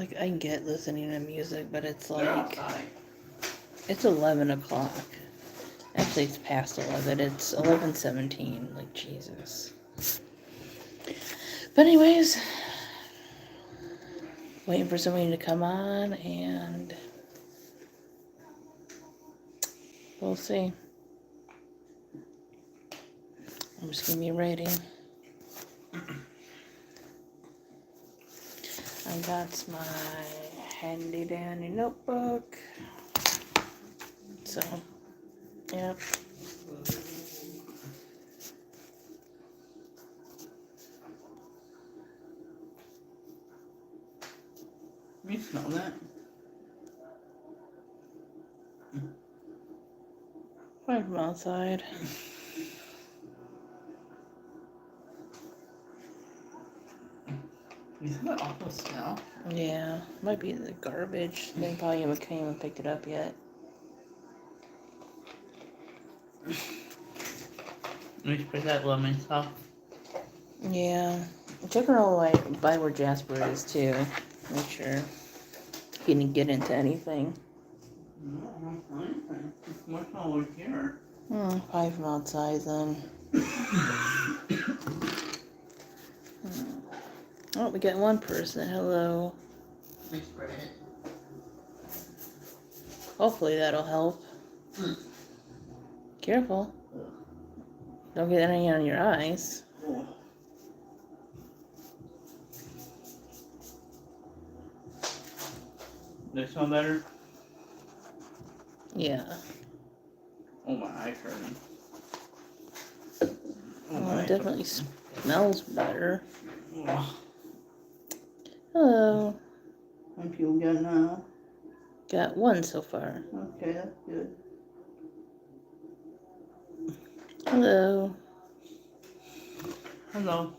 Like, I get listening to music, but it's like, it's 11 o'clock. Actually, it's past 11. It's 11:17. Like, Jesus. But anyways, waiting for somebody to come on, and we'll see. I'm just gonna be writing. And that's my handy dandy notebook. So, yep. You smell that? Right from outside. You smell awful smell. Yeah, might be the garbage. They probably haven't came and picked it up yet. Let me spray that lemon sauce. Yeah, check around by where Jasper is too. Make sure he didn't get into anything. No, I don't find anything. It's much over here. Probably from outside then. Oh, we got one person. Hello. Let me spray it. Hopefully that'll help. Careful. Don't get any on your eyes. Does it smell better? Yeah. Oh, my eyes hurting. Oh, it definitely smells better. Oh. Hello. How many people got now? Got one so far. Okay, that's good. Hello. Hello.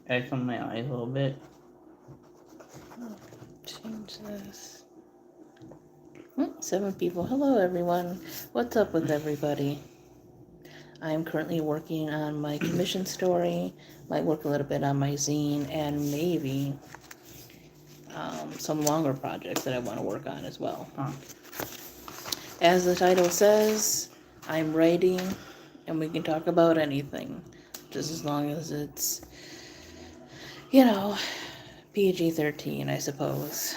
Add some of my eyes a little bit. Change this. 7 people. Hello, everyone. What's up with everybody? I'm currently working on my commission story. Might work a little bit on my zine, and maybe some longer projects that I want to work on as well. As the title says, I'm writing, and we can talk about anything, just as long as it's, you know, PG-13, I suppose.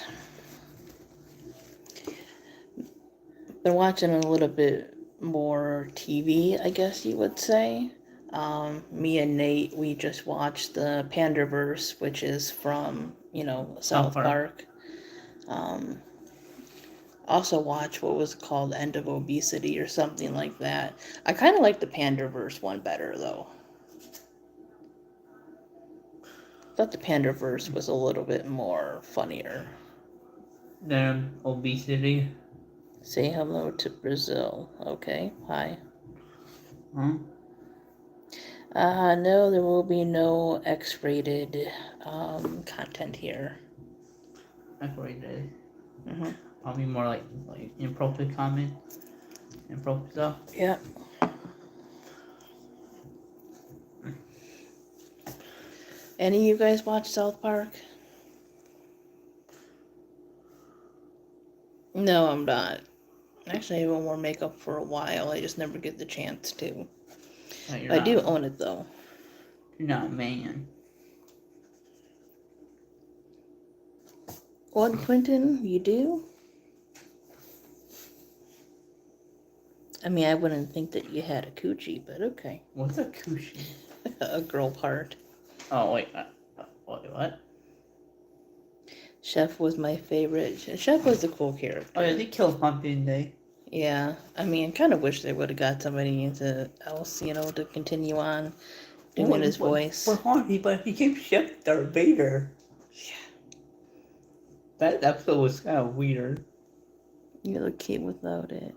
Been watching a little bit more TV, I guess you would say. Me and Nate, we just watched the Panderverse, which is from, South Park. Also watched what was called End of Obesity or something like that. I kind of like the Panderverse one better, though. Thought the Panderverse was a little bit more funnier. Then obesity. Say hello to Brazil. Okay, hi. No, there will be no X-rated content here. X-rated. Probably more like inappropriate comments, inappropriate stuff. Yep. Any of you guys watch South Park? No, I'm not. Actually, I haven't worn makeup for a while. I just never get the chance to. I do own it, though. You're not a man. What, Quentin? You do? I mean, I wouldn't think that you had a coochie, but okay. What's a coochie? A girl part. Oh, wait. What? Chef was my favorite. Chef was a cool character. Oh, yeah, they killed Hump, didn't they? Yeah. I mean, I kind of wish they would have got somebody else, to continue on doing his voice. For Hump, but he became Chef Darth Vader. Yeah. That episode was kind of weird. You look cute without it.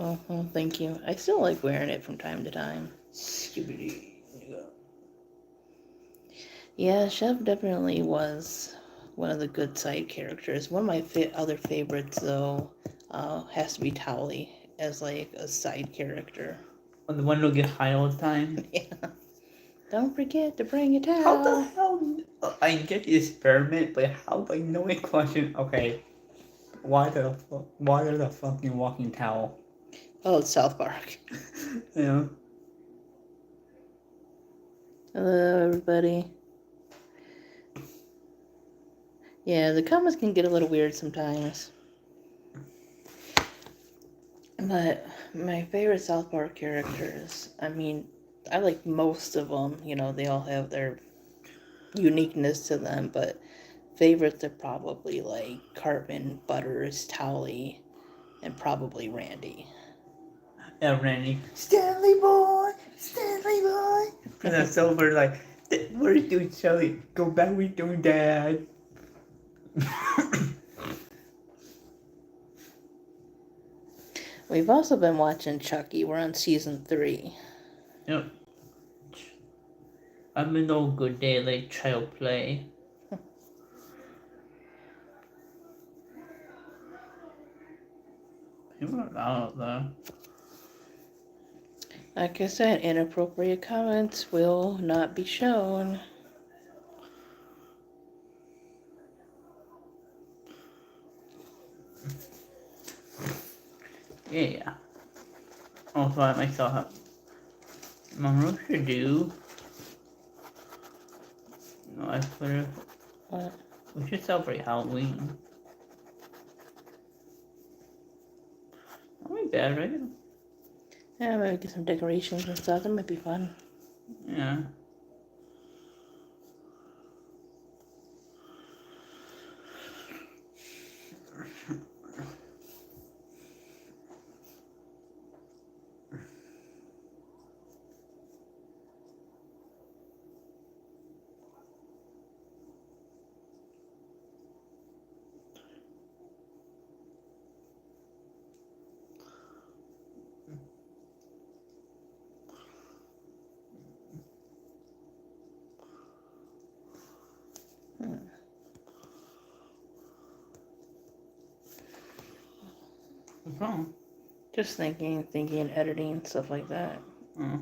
Oh, thank you. I still like wearing it from time to time. Skibbity. Yeah, Chef definitely was one of the good side characters. One of my other favorites, though, has to be Towley as like a side character. Oh, the one who'll get high all the time. Yeah. Don't forget to bring a towel. How the hell? I get the experiment, but how do I know a question? Okay. Why the fucking walking towel? Oh, it's South Park. Yeah. Hello, everybody. Yeah, the comments can get a little weird sometimes. But my favorite South Park characters, I mean, I like most of them. You know, they all have their uniqueness to them, but favorites are probably like Cartman, Butters, Towley, and probably Randy. Yeah, Randy. Stanley boy! Stanley boy! And then Silver like, what are you doing, Shelly? Go back with your dad. We've also been watching Chucky. We're on season 3. Yep. I'm an old good day like child play. People are loud though. Like I said, inappropriate comments will not be shown. Yeah. Also, I myself Mom should do. No, I put it. What? We should celebrate Halloween. That'd be bad, right? Yeah, maybe get some decorations and stuff. That might be fun. Yeah. What's wrong? Just thinking, editing, stuff like that. Oh.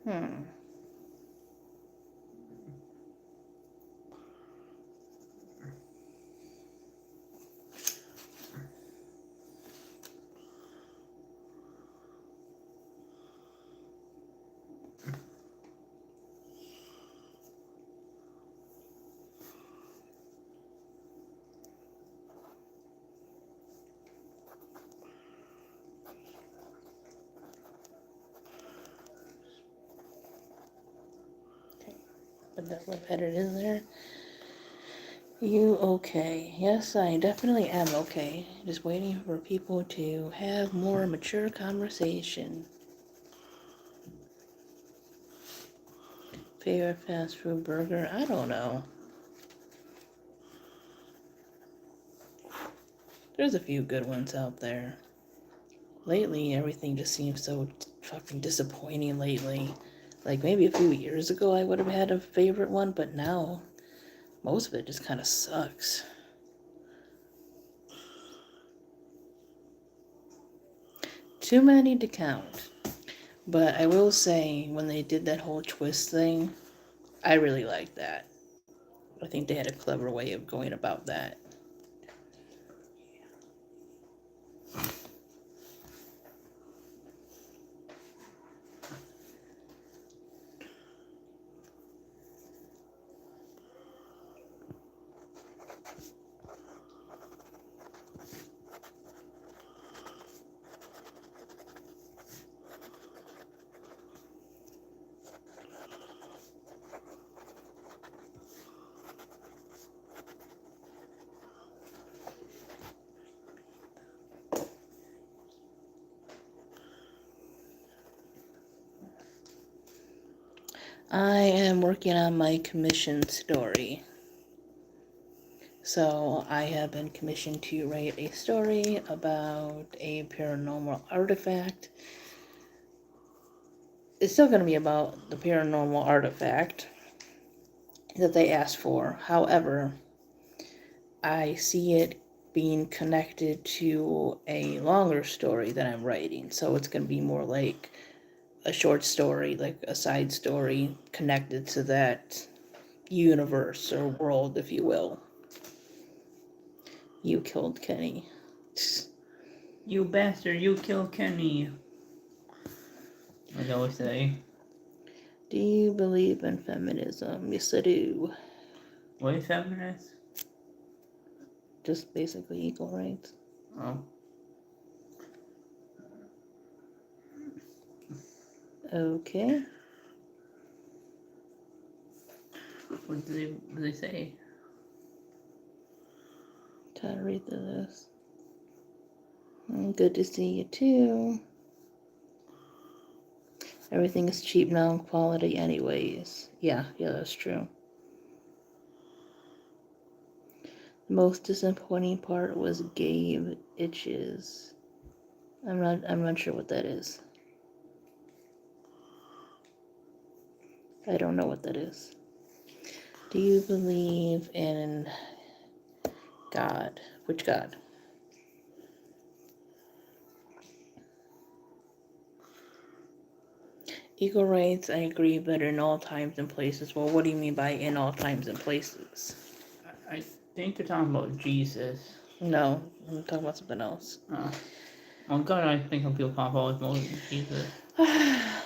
Hmm. Put that little edit in there. You okay? Yes, I definitely am okay. Just waiting for people to have more mature conversation. Favorite fast food burger? I don't know. There's a few good ones out there. Lately, everything just seems so fucking disappointing lately. Like, maybe a few years ago I would have had a favorite one, but now, most of it just kind of sucks. Too many to count. But I will say, when they did that whole twist thing, I really liked that. I think they had a clever way of going about that. I am working on my commission story. So I have been commissioned to write a story about a paranormal artifact. It's still going to be about the paranormal artifact that they asked for. However, I see it being connected to a longer story that I'm writing. So it's going to be more like a short story, like a side story connected to that universe or world, if you will. You killed Kenny. You bastard, you killed Kenny. As I always say. Do you believe in feminism? Yes, I do. What is feminist? Just basically equal rights. Oh. Okay. What do they say? Try to read through this. Good to see you too. Everything is cheap now, quality anyways. Yeah, that's true. The most disappointing part was Gabe Itches. I'm not sure what that is. I don't know what that is. Do you believe in God? Which God? Equal rights, I agree, but in all times and places. Well, what do you mean by in all times and places? I think they're talking about Jesus. No, I'm talking about something else. Oh God, I think some people pop out more than Jesus.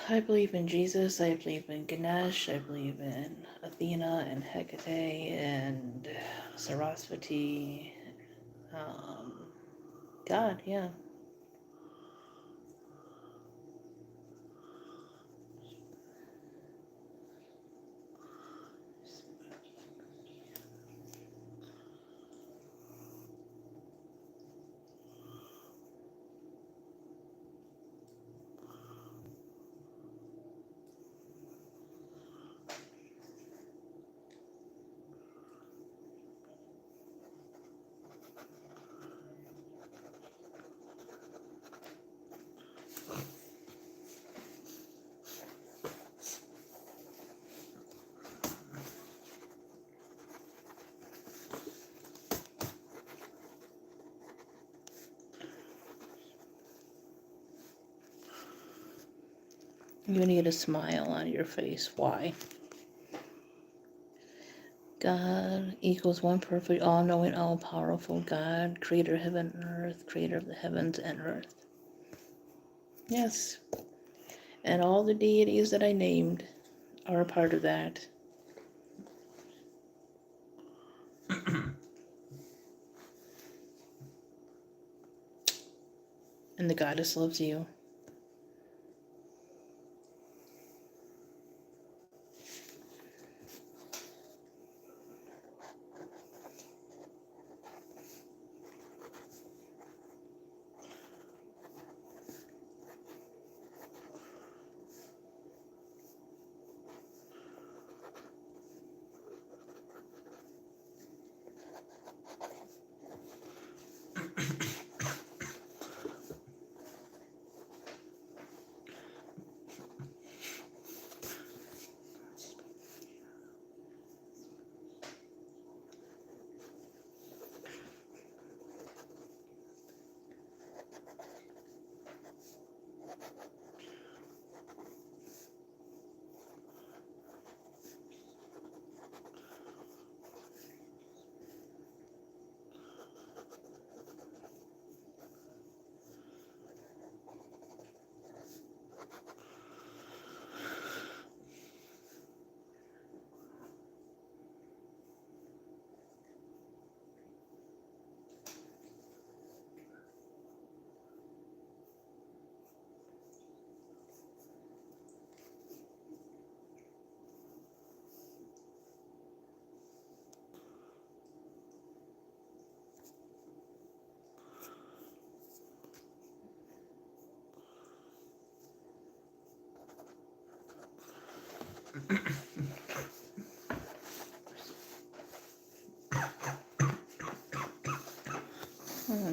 I believe in Jesus, I believe in Ganesh, I believe in Athena and Hecate and Saraswati. God, yeah. You're gonna get a smile on your face. Why? God equals one perfect, all-knowing, all-powerful God, creator of heaven and earth, creator of the heavens and earth. Yes. And all the deities that I named are a part of that. And the goddess loves you.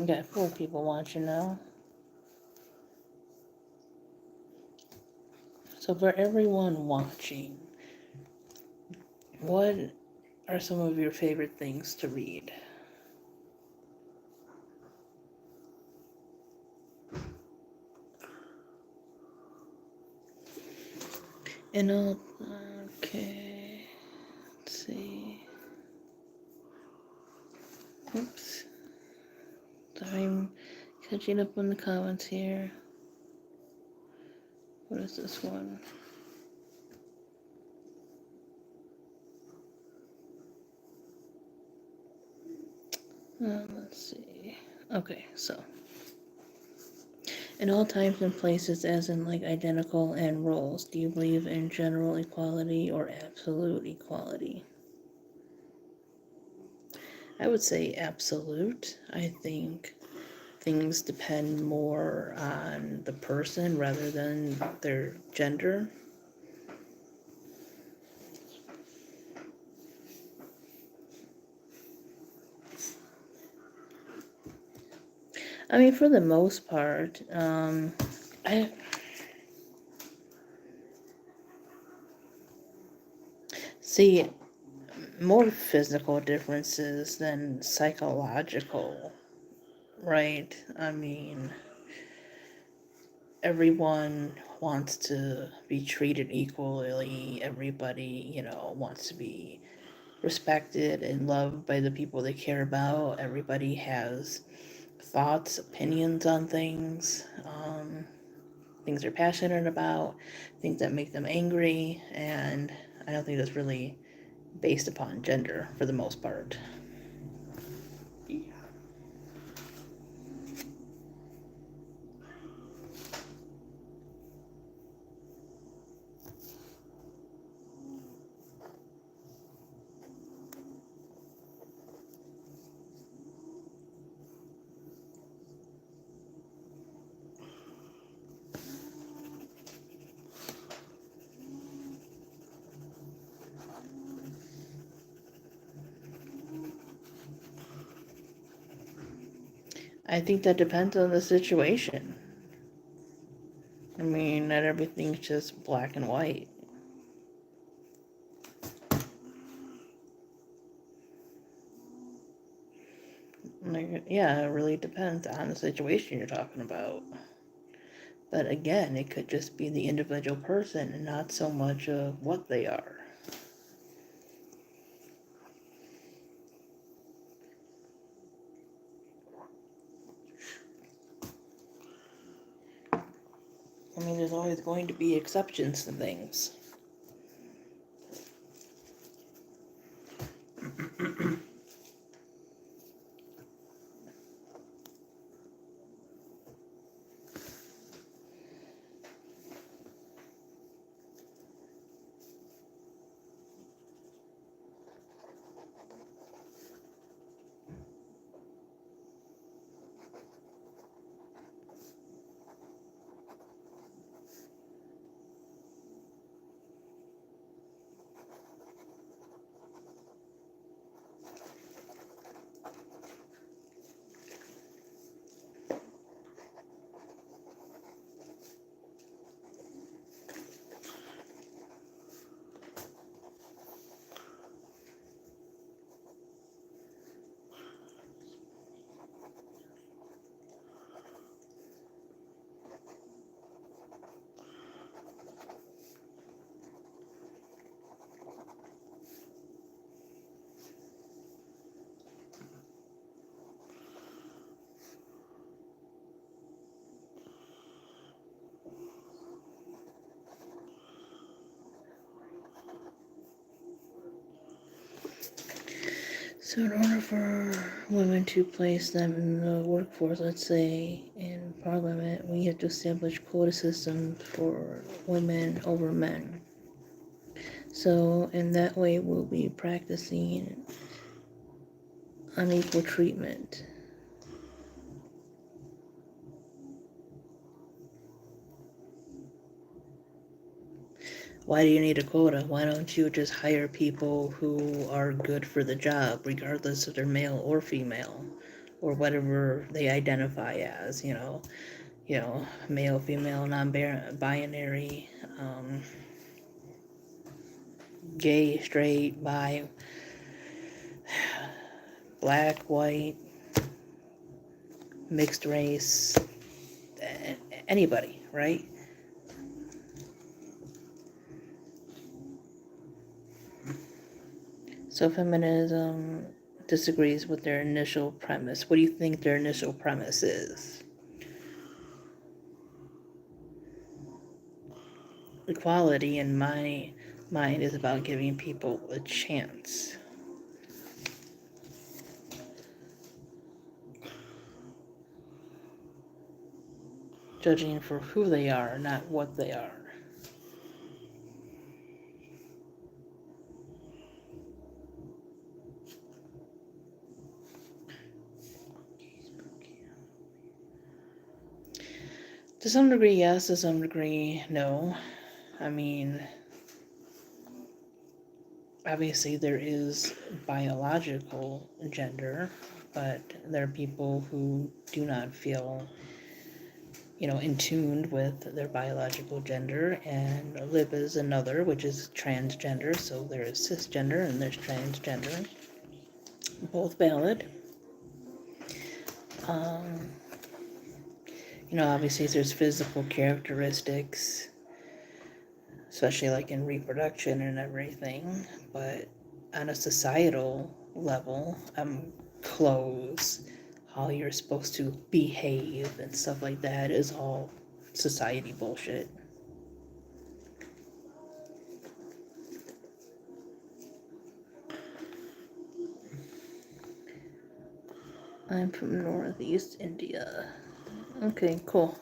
Got 4 people watching now. So for everyone watching, what are some of your favorite things to read? And okay, let's see. Oops. I'm catching up on the comments here. What is this one? Let's see. Okay, so. In all times and places, as in like identical and roles, do you believe in general equality or absolute equality? I would say absolute. I think things depend more on the person rather than their gender. I mean, for the most part, I see more physical differences than psychological, right? I mean, everyone wants to be treated equally. Everybody, wants to be respected and loved by the people they care about. Everybody has thoughts, opinions on things, things they're passionate about, things that make them angry, and I don't think that's really based upon gender for the most part. Yeah. I think that depends on the situation. I mean, not everything's just black and white. Like, yeah, it really depends on the situation you're talking about. But again, it could just be the individual person and not so much of what they are. I mean, there's always going to be exceptions to things. So in order for women to place them in the workforce, let's say in parliament, we have to establish quota systems for women over men. So in that way, we'll be practicing unequal treatment. Why do you need a quota? Why don't you just hire people who are good for the job, regardless if they're male or female? or whatever they identify as, male, female, non-binary, gay, straight, bi, black, white, mixed race, anybody, right? So feminism disagrees with their initial premise. What do you think their initial premise is? Equality, in my mind, is about giving people a chance. Judging for who they are, not what they are. To some degree, yes. To some degree, no. I mean, obviously there is biological gender, but there are people who do not feel, in tune with their biological gender, and lib is another, which is transgender. So there is cisgender and there's transgender, both valid. Obviously there's physical characteristics, especially like in reproduction and everything, but on a societal level, clothes, how you're supposed to behave and stuff like that is all society bullshit. I'm from Northeast India. Okay, cool.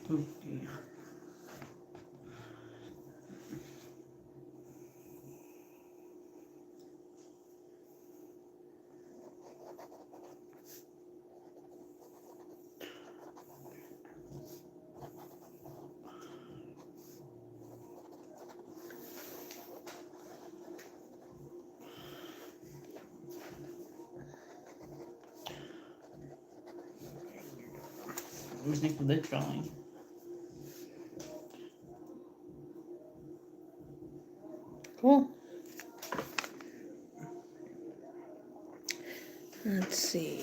Spooky. What do you think of this drawing? Cool. Let's see.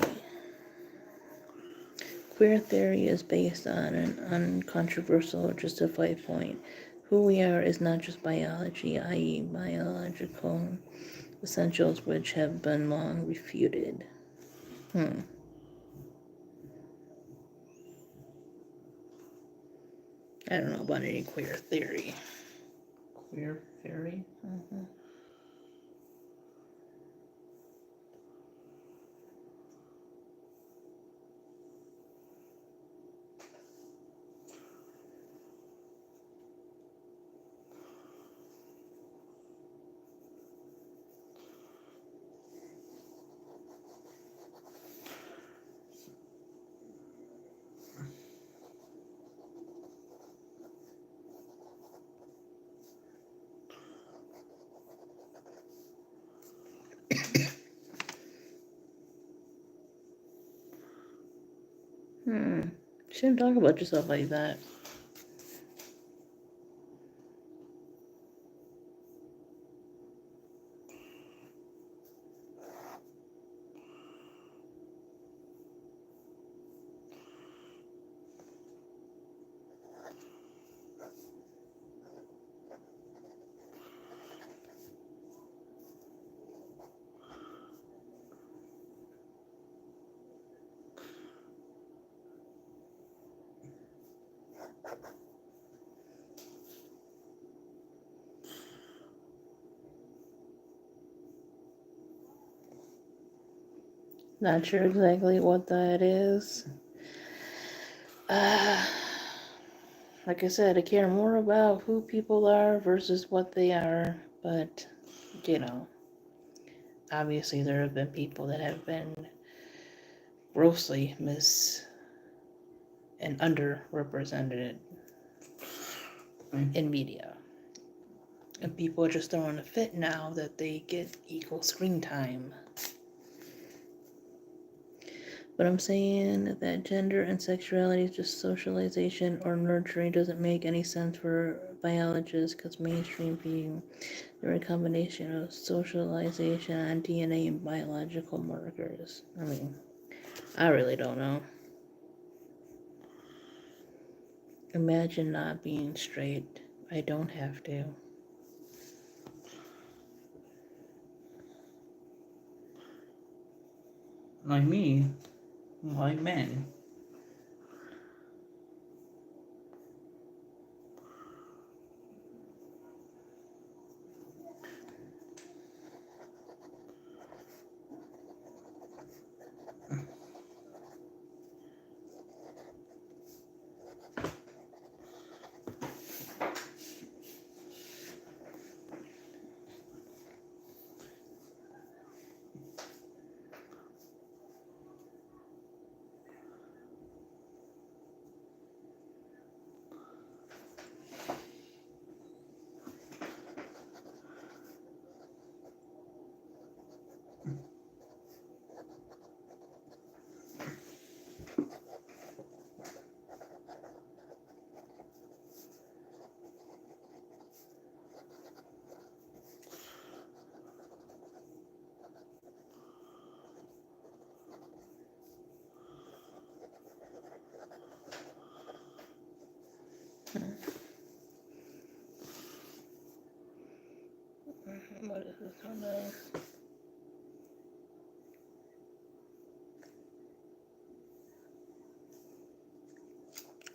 Queer theory is based on an uncontroversial, justified point. Who we are is not just biology, i.e., biological essentials, which have been long refuted. I don't know about any queer theory. Queer theory? Mm-hmm. Shouldn't talk about yourself like that. Not sure exactly what that is. Like I said, I care more about who people are versus what they are, but, obviously there have been people that have been grossly and underrepresented in media. And people are just throwing a fit now that they get equal screen time. But I'm saying that gender and sexuality is just socialization or nurturing doesn't make any sense for biologists because mainstream being they're a combination of socialization and DNA and biological markers. I mean, I really don't know. Imagine not being straight. I don't have to. Like me, like men. What is this one now?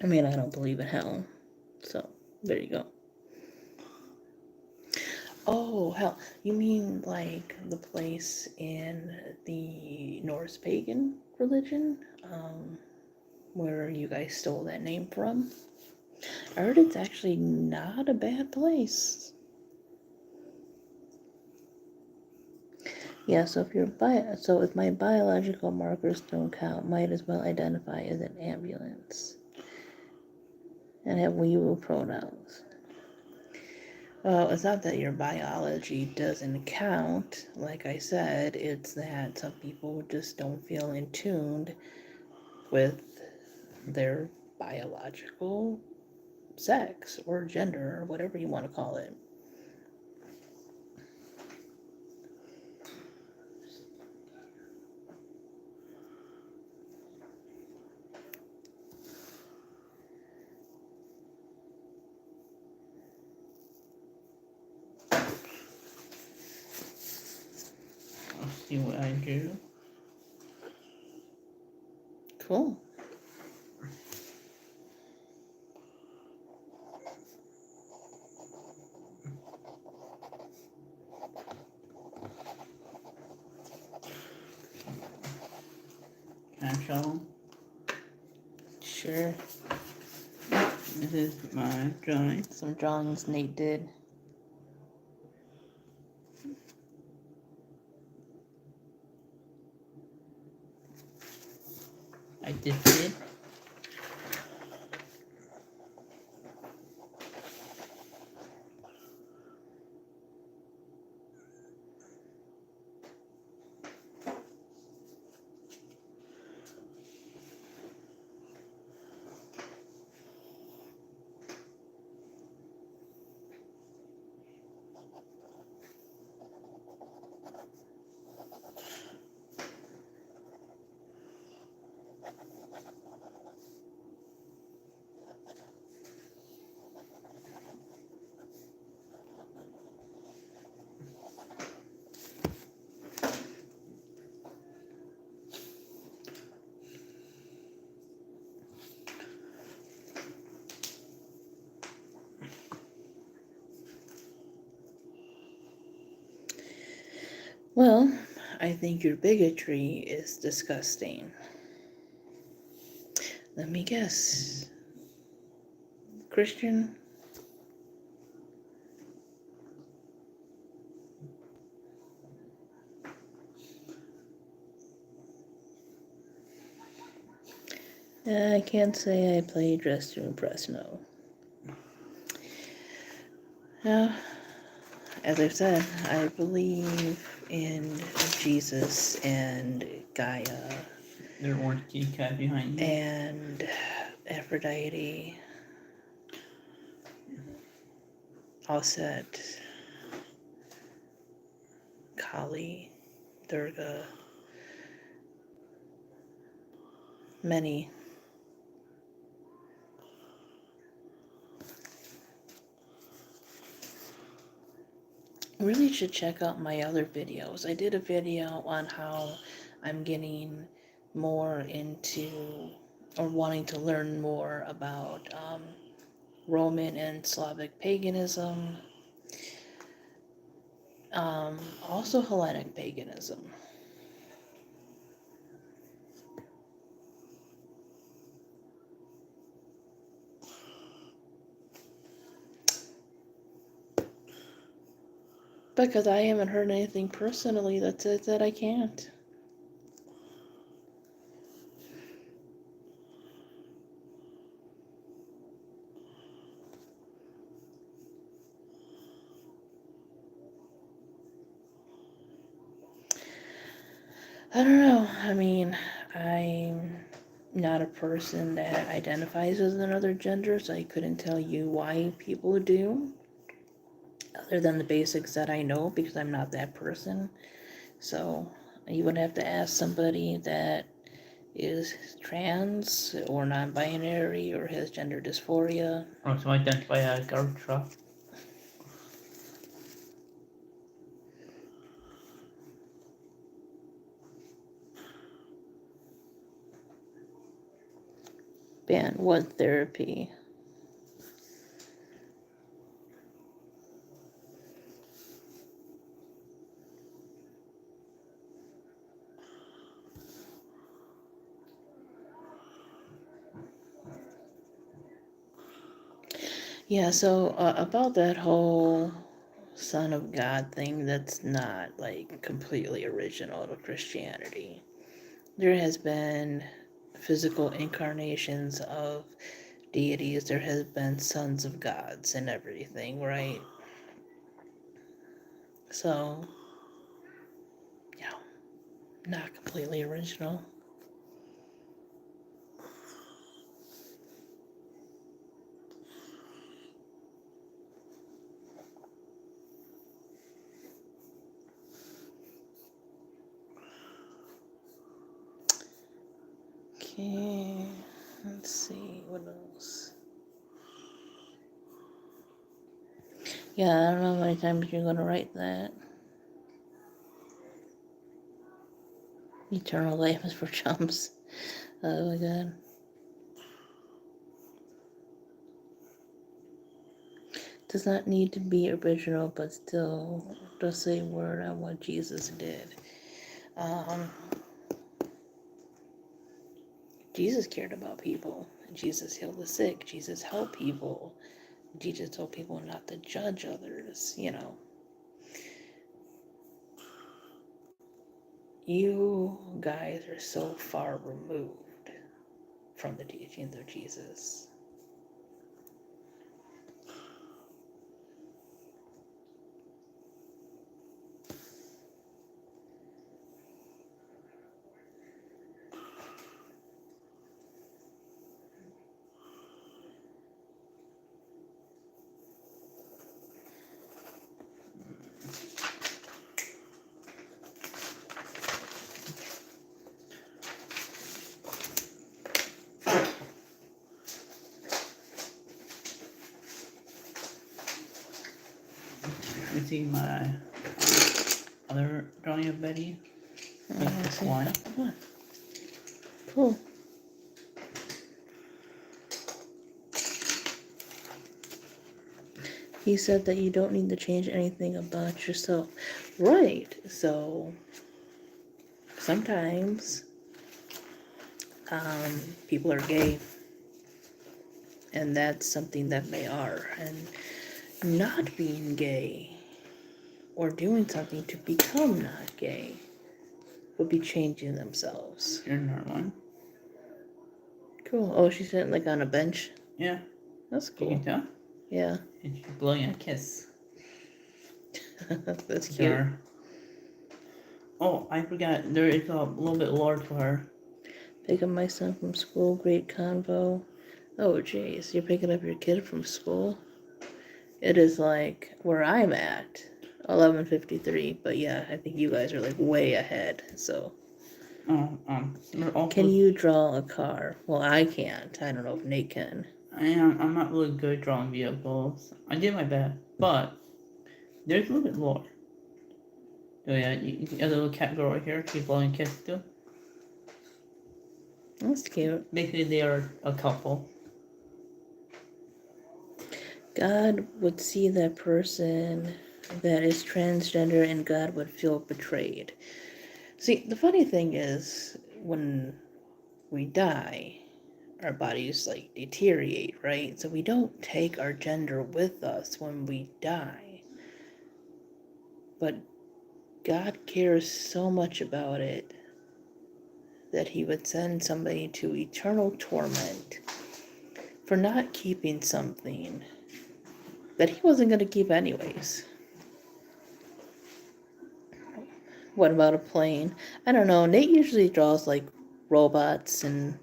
I mean, I don't believe in hell. So, there you go. Oh, hell. You mean like the place in the Norse pagan religion? Where you guys stole that name from? I heard it's actually not a bad place. Yeah, so if my biological markers don't count, might as well identify as an ambulance and have we will pronouns. Well, it's not that your biology doesn't count. Like I said, it's that some people just don't feel in tune with their biological sex or gender or whatever you want to call it. I'll see what I do. Cool. Can I show them? Sure. This is my drawing. Some drawings Nate did. I just did. Well, I think your bigotry is disgusting. Let me guess. Christian? I can't say I play Dress to Impress, no. As I've said, I believe in Jesus and Gaia. Their orange kitty cat behind you. And Aphrodite. Alset. Kali. Durga. Many. Really should check out my other videos. I did a video on how I'm getting more into or wanting to learn more about Roman and Slavic paganism, also Hellenic paganism. Because I haven't heard anything personally that says that I can't. I don't know. I mean, I'm not a person that identifies as another gender, so I couldn't tell you why people do, other than the basics that I know, because I'm not that person. So you would have to ask somebody that is trans or non-binary or has gender dysphoria. Also identify as garbage truck. Band one therapy. Yeah, so about that whole Son of God thing, that's not like completely original to Christianity. There has been physical incarnations of deities, there has been sons of gods and everything, right? So, yeah, not completely original. Okay, let's see, what else? Yeah, I don't know how many times you're gonna write that. Eternal life is for chumps. Oh my god. Does not need to be original, but still does say word on what Jesus did. Jesus cared about people. Jesus healed the sick. Jesus helped people. Jesus told people not to judge others, you know. You guys are so far removed from the teachings of Jesus. You see my other drawing of Betty? Like this one. Cool. He said that you don't need to change anything about yourself. Right. So sometimes people are gay, and that's something that they are. And not being gay or doing something to become not gay would be changing themselves. Here's another one. Cool. Oh, she's sitting like on a bench. Yeah, That's you can cool. tell. Yeah. And she's blowing a kiss. That's cute. There. Oh, I forgot. There is a little bit large for her. Pick up my son from school. Great convo. Oh, jeez. You're picking up your kid from school? It is like where I'm at. 11:53. But yeah, I think you guys are like way ahead. So. Oh, also, Can you draw a car? Well, I can't. I don't know if Nate can. I'm not really good at drawing vehicles. I did my best, but there's a little bit more. Oh yeah, you see the little cat girl right here. She's blowing a kiss too. That's cute. Basically, they are a couple. God would see that person that is transgender and God would feel betrayed. See, the funny thing is, when we die, our bodies like deteriorate, right? So we don't take our gender with us when we die. But God cares so much about it that he would send somebody to eternal torment for not keeping something that he wasn't going to keep anyways. What about a plane? I don't know. Nate usually draws like robots and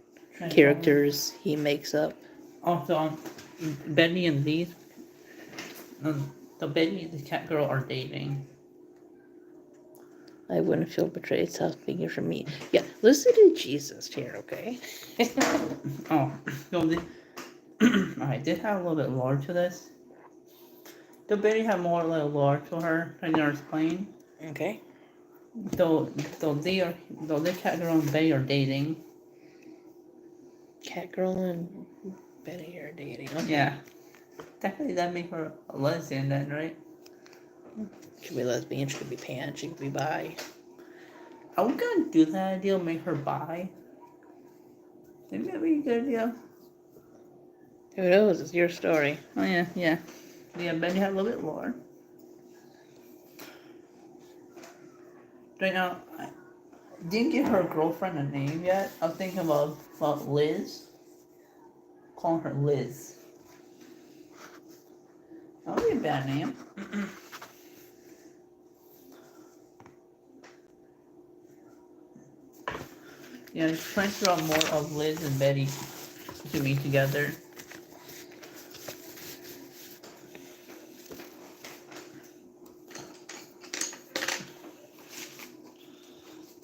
characters he makes up. Also, Betty and these, the Betty and the cat girl are dating. I wouldn't feel betrayed. Stop speaking for me. Yeah, listen to Jesus here, okay? Oh, so I did have a little bit lore to this. The Betty had more like lore to her than yours playing. Okay. Though the cat girl and Betty are dating. Catgirl and Betty are dating. Okay. Yeah. Technically, that make her a lesbian then, right? She could be lesbian, she could be pan, she could be bi. Are we gonna do that idea? Make her bi? Maybe that'd be a good idea. Who knows? It's your story. Oh yeah, yeah. Yeah, Betty had a little bit more. Right now, I didn't give her girlfriend a name yet. I was thinking about Liz. Calling her Liz. That would be a bad name. Yeah, I'm trying to draw more of Liz and Betty to be together.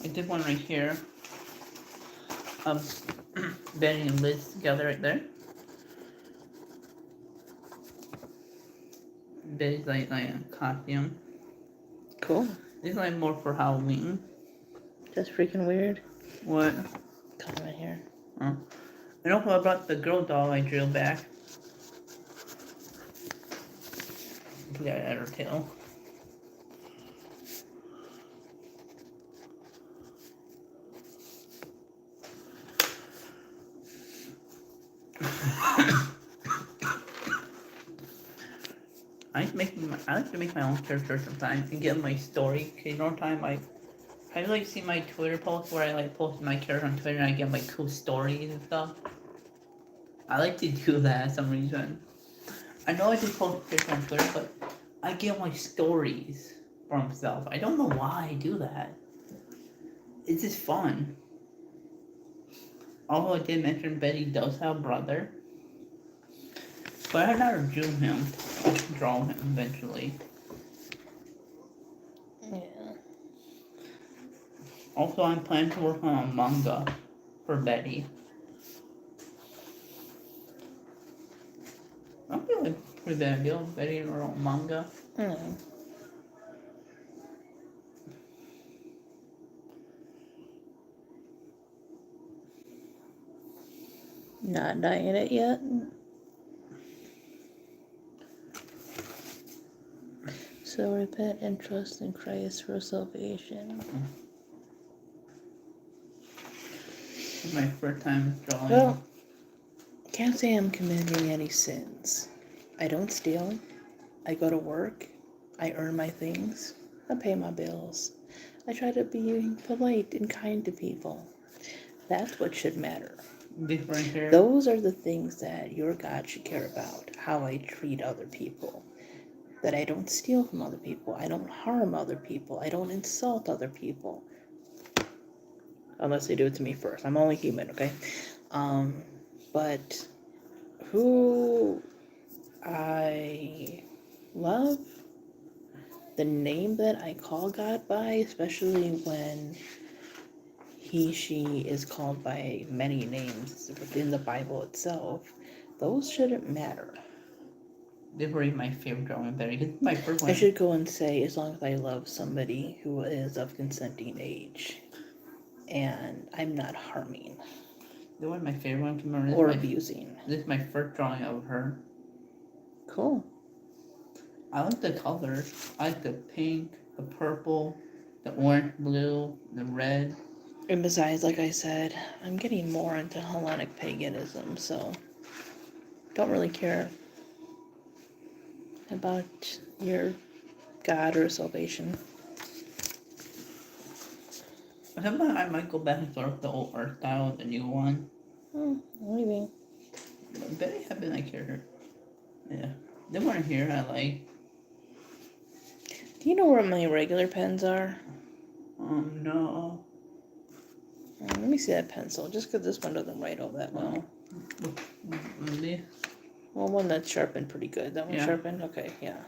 I did one right here. Betty and Liz together right there. Betty's like a costume. Cool. This is like more for Halloween. That's freaking weird. What? Comment here. Oh. And also I brought the girl doll I drew back. Look at her tail. I like to make my own character sometimes and get my story. Cause you know, have you like seen my Twitter post where I like post my character on Twitter and I get like cool stories and stuff? I like to do that for some reason. I know I just post pictures on Twitter, but I get my stories for himself. I don't know why I do that. It's just fun. Although I did mention Betty does have a brother. But I never drew him. I'll draw him eventually. Yeah. Also, I'm planning to work on a manga for Betty. I feel like a pretty bad deal. Betty in her own manga. Mm. Not dying it yet. So repent and trust in Christ for salvation. It's my first time drawing. Well, can't say I'm committing any sins. I don't steal. I go to work. I earn my things. I pay my bills. I try to be polite and kind to people. That's what should matter. Different here. Those are the things that your God should care about. How I treat other people. That I don't steal from other people. I don't harm other people. I don't insult other people. Unless they do it to me first. I'm only human, okay? But who I love, the name that I call God by, especially when he, she is called by many names within the Bible itself, those shouldn't matter. Different my favorite drawing better. It's my first one. I should go and say, as long as I love somebody who is of consenting age and I'm not harming The one my favorite one. Remember or abusing. This is my first drawing of her. Cool. I like the colors. I like the pink, the purple, the orange, blue, the red. And besides, like I said, I'm getting more into Hellenic paganism, so don't really care about your God or salvation. I might go back and start with the old art style, the new one. Maybe. Betty have been like here. Yeah. They weren't here, I like. Do you know where my regular pens are? No. Let me see that pencil, just because this one doesn't write all that well. Really? Well, one that's sharpened pretty good. That one Yeah. sharpened? Okay, yeah.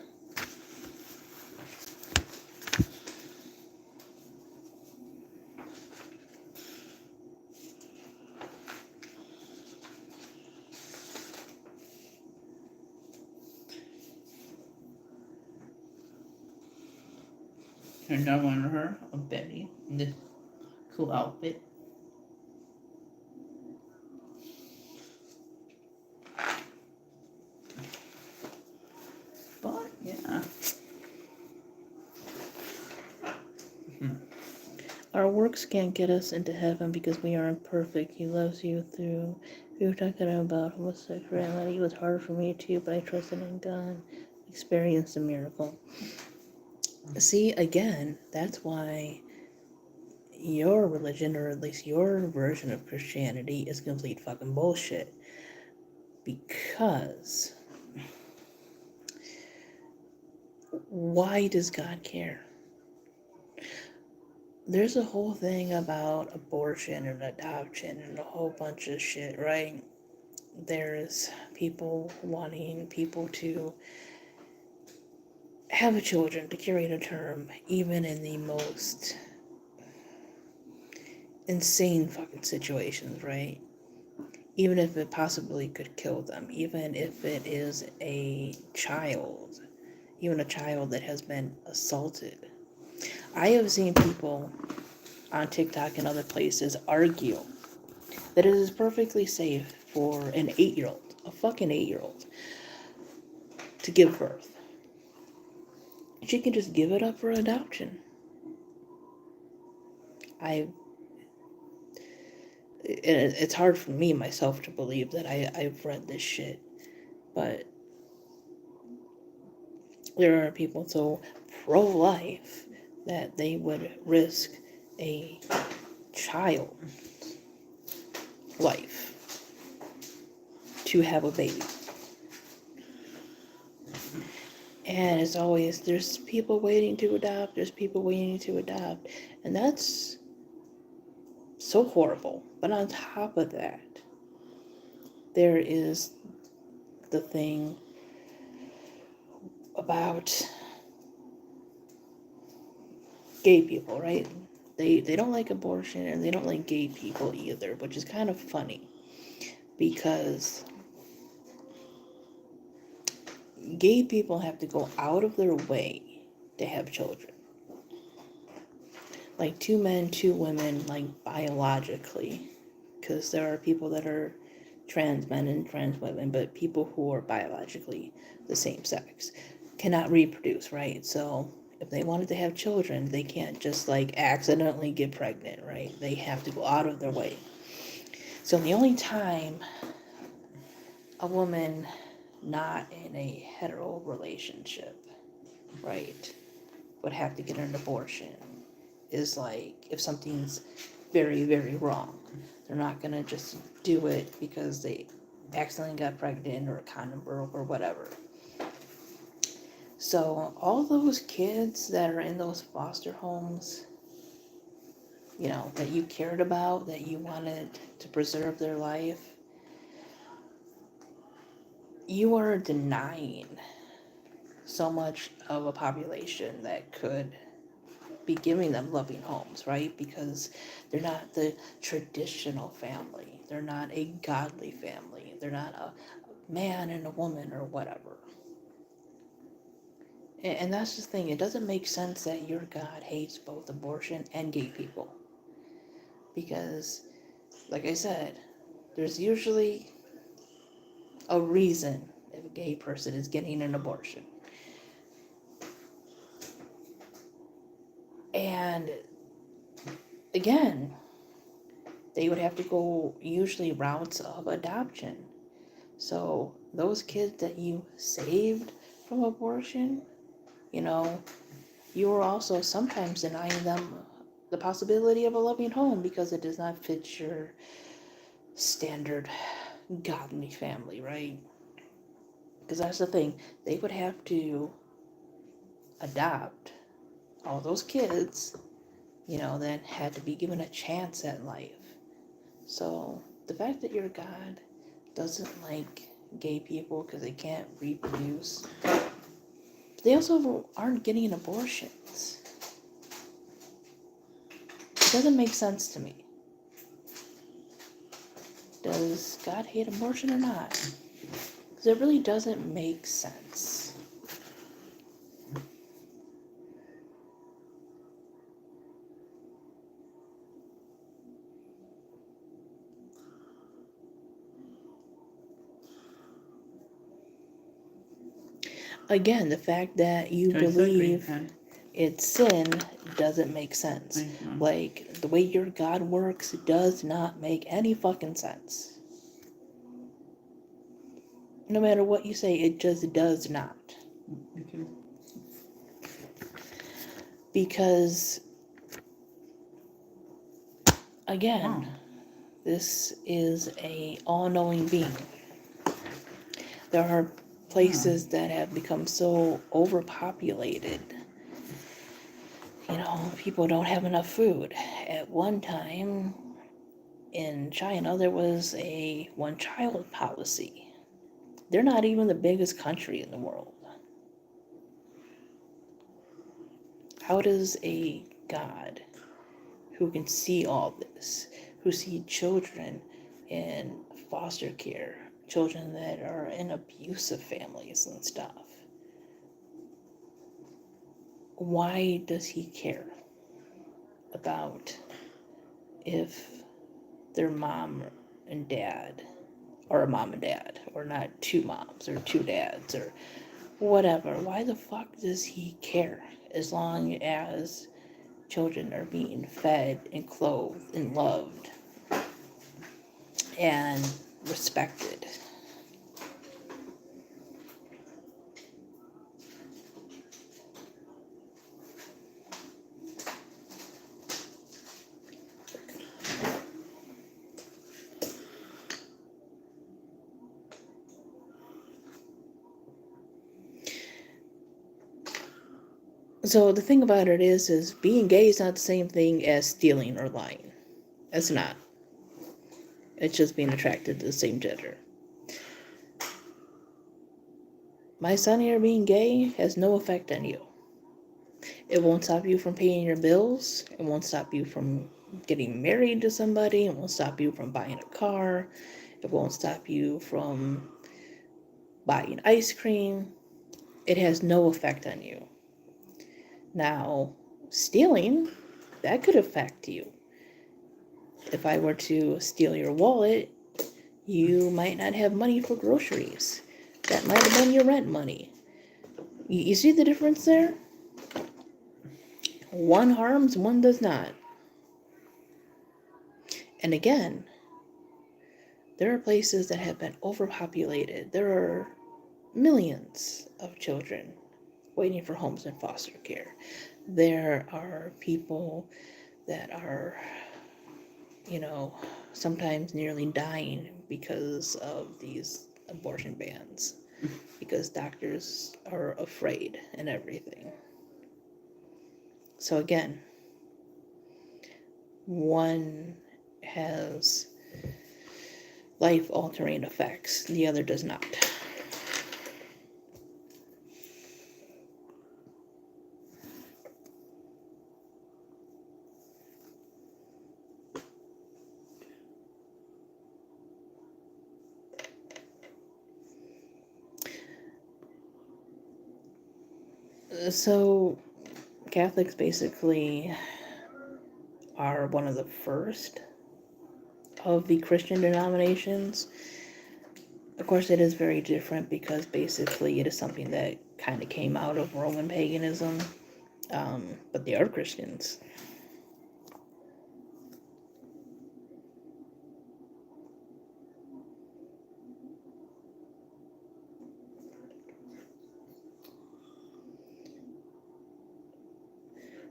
Here's another one of her, of Betty, in this cool outfit. But, yeah. Our works can't get us into heaven because we aren't perfect. He loves you through. We were talking about homosexuality. It was hard for me too, but I trusted in God. Experienced a miracle. See, again, that's why your religion, or at least your version of Christianity, is complete fucking bullshit. Because why does God care? There's a whole thing about abortion and adoption and a whole bunch of shit, right? There's people wanting people to have children, to carry a term, even in the most insane fucking situations, right? Even if it possibly could kill them, even if it is a child, even a child that has been assaulted. I have seen people on TikTok and other places argue that it is perfectly safe for an 8-year-old, a fucking 8-year-old, to give birth. She can just give it up for adoption. It's hard for me myself to believe that I've read this shit, but there are people so pro-life that they would risk a child's life to have a baby. And it's always, there's people waiting to adopt, and that's so horrible. But on top of that, there is the thing about gay people, right? They don't like abortion, and they don't like gay people either, which is kind of funny, because gay people have to go out of their way to have children. Like 2 men, 2 women, like biologically, because there are people that are trans men and trans women, but people who are biologically the same sex cannot reproduce, right? So if they wanted to have children, they can't just like accidentally get pregnant, right? They have to go out of their way. So the only time a woman not in a hetero relationship, right, would have to get an abortion is like if something's very, very wrong. They're not going to just do it because they accidentally got pregnant or a condom broke or whatever. So all those kids that are in those foster homes, you know, that you cared about, that you wanted to preserve their life, you are denying so much of a population that could be giving them loving homes, right? Because they're not the traditional family. They're not a godly family. They're not a man and a woman or whatever. And that's the thing. It doesn't make sense that your God hates both abortion and gay people. Because, like I said, there's usually a reason if a gay person is getting an abortion. And again, they would have to go usually routes of adoption. So those kids that you saved from abortion, you know, you were also sometimes denying them the possibility of a loving home because it does not fit your standard godly family, right? Because that's the thing. They would have to adopt all those kids, you know, that had to be given a chance at life. So the fact that your God doesn't like gay people because they can't reproduce, they also aren't getting abortions. It doesn't make sense to me. Does God hate abortion or not? Because it really doesn't make sense. Again, the fact that you believe it's sin doesn't make sense. Like, the way your God works does not make any fucking sense. No matter what you say, it just does not. Because, again, this is a all-knowing being. There are places that have become so overpopulated. You know, people don't have enough food. At one time in China, there was a one-child policy. They're not even the biggest country in the world. How does a God who can see all this, who see children in foster care, children that are in abusive families and stuff, why does he care about if their mom and dad are a mom and dad, or not two moms or two dads or whatever? Why the fuck does he care as long as children are being fed and clothed and loved and respected? So the thing about it is being gay is not the same thing as stealing or lying. It's not. It's just being attracted to the same gender. My son here being gay has no effect on you. It won't stop you from paying your bills. It won't stop you from getting married to somebody. It won't stop you from buying a car. It won't stop you from buying ice cream. It has no effect on you. Now, stealing, that could affect you. If I were to steal your wallet, you might not have money for groceries. That might have been your rent money. You see the difference there? One harms, one does not. And again, there are places that have been overpopulated. There are millions of children waiting for homes and foster care. There are people that are sometimes nearly dying because of these abortion bans, because doctors are afraid and everything. So again, one has life-altering effects, the other does not. So Catholics basically are one of the first of the Christian denominations. Of course, it is very different because basically it is something that kind of came out of Roman paganism, but they are Christians.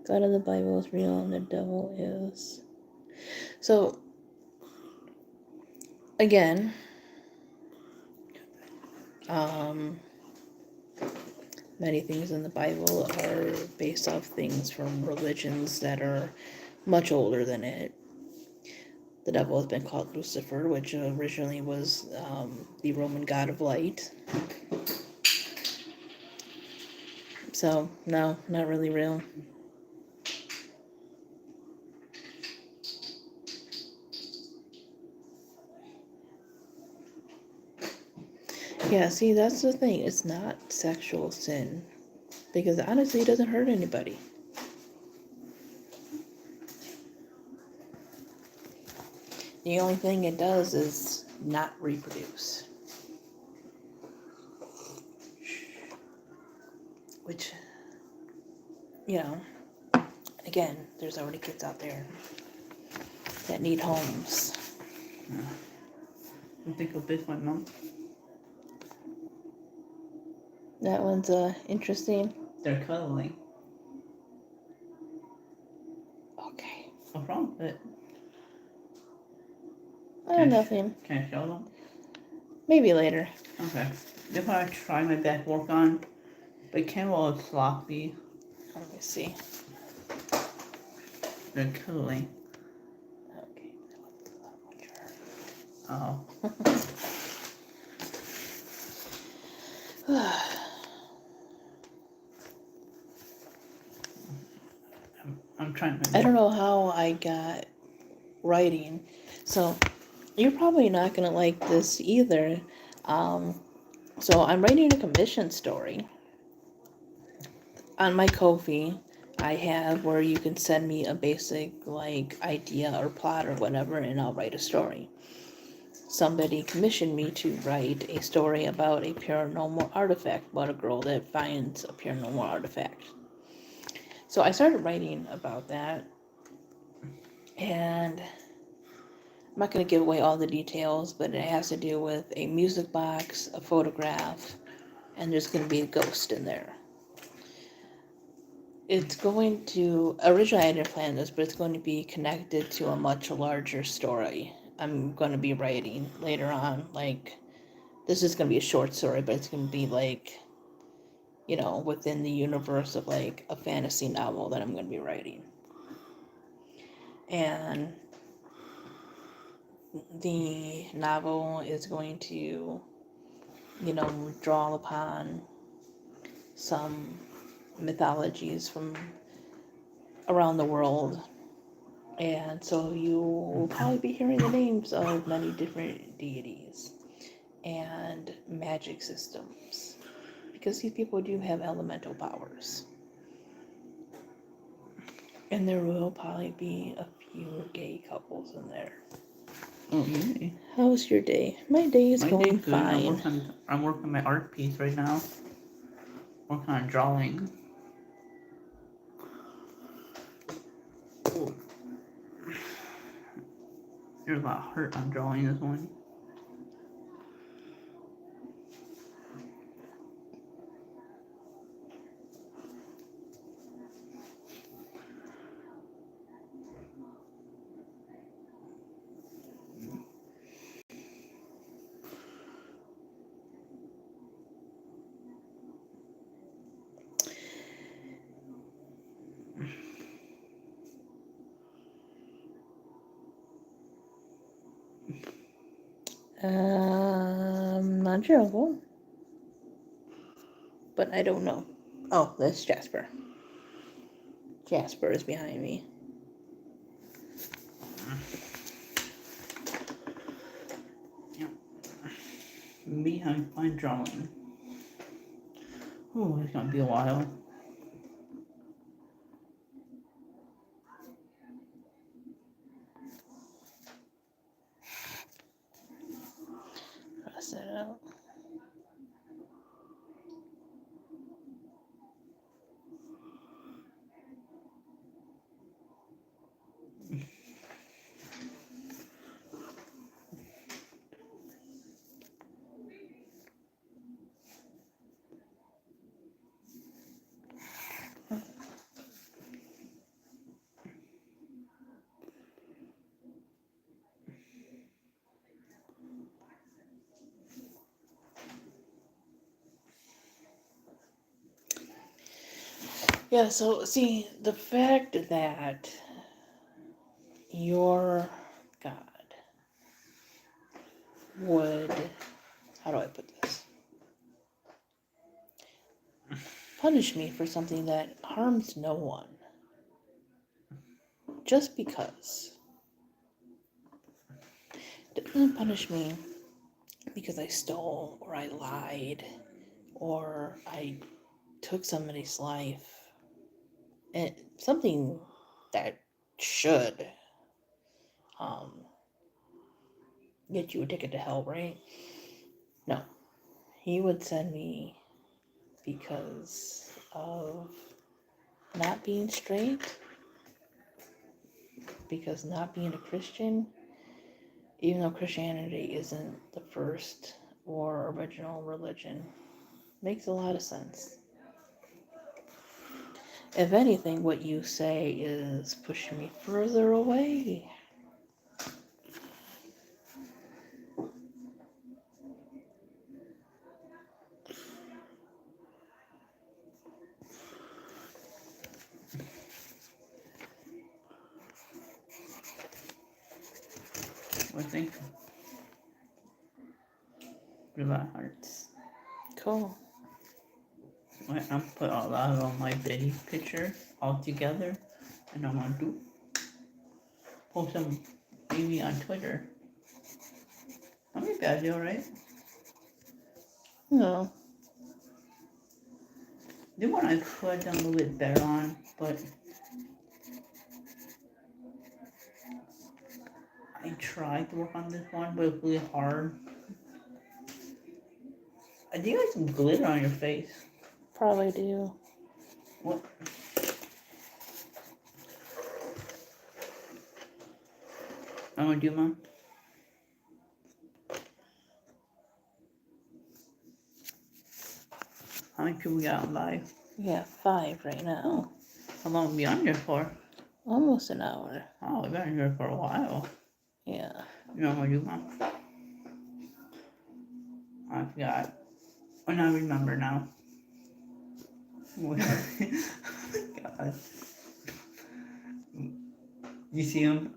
God of the Bible is real and the devil is. So, again, many things in the Bible are based off things from religions that are much older than it. The devil has been called Lucifer, which originally was the Roman god of light. So, no, not really real. Yeah, see, that's the thing. It's not sexual sin. Because honestly, it doesn't hurt anybody. The only thing it does is not reproduce. Which, again, there's already kids out there that need homes. I think of this one, Mom. That one's interesting. They're cuddling. Okay. What's wrong with it? Nothing. Can I show them? Maybe later. Okay. This one I try my best to work on, but it came a little sloppy. Let me see. They're cuddling. Okay. Oh. I'm trying my best. I don't know how I got writing. So, you're probably not going to like this either. So, I'm writing a commission story. On my Ko-fi, I have where you can send me a basic, idea or plot or whatever, and I'll write a story. Somebody commissioned me to write a story about a paranormal artifact, about a girl that finds a paranormal artifact. So I started writing about that, and I'm not going to give away all the details, but it has to do with a music box, a photograph, and there's going to be a ghost in there. It's going to, originally I didn't plan this, but it's going to be connected to a much larger story I'm going to be writing later on. This is going to be a short story, but it's going to be within the universe of a fantasy novel that I'm going to be writing. And the novel is going to, draw upon some mythologies from around the world. And so you will probably be hearing the names of many different deities and magic systems, because these people do have elemental powers. And there will probably be a few gay couples in there. Oh, yay. How's your day? My day is going day's good. fine. I'm working on my art piece right now. Working on drawing. Ooh. There's a lot of hurt on drawing this one. Not your uncle. But I don't know. Oh, that's Jasper. Jasper is behind me. Behind my drawing. Oh, it's gonna be a while. Cross that out. Yeah, so see, the fact that your God would, how do I put this? Punish me for something that harms no one. Just because. Doesn't punish me because I stole or I lied or I took somebody's life. And something that should get you a ticket to hell, right? No. He would send me because of not being straight, because not being a Christian, even though Christianity isn't the first or original religion. Makes a lot of sense. If anything, what you say is pushing me further away. I think. Relax hearts. Cool. I'm put a lot of my Betty picture all together, and I want to post them maybe on Twitter. Not a bad deal, right? No. The one I could done a little bit better on, but I tried to work on this one, but it's really hard. I think you have some glitter on your face. Probably do. What? I'm gonna do mine. How many people we got on live? We got 5 right now. How long have we been on here for? Almost an hour. Oh, we've been on here for a while. Yeah. You know what I'm gonna do mine? I forgot. Oh, now I remember now. God. You see him?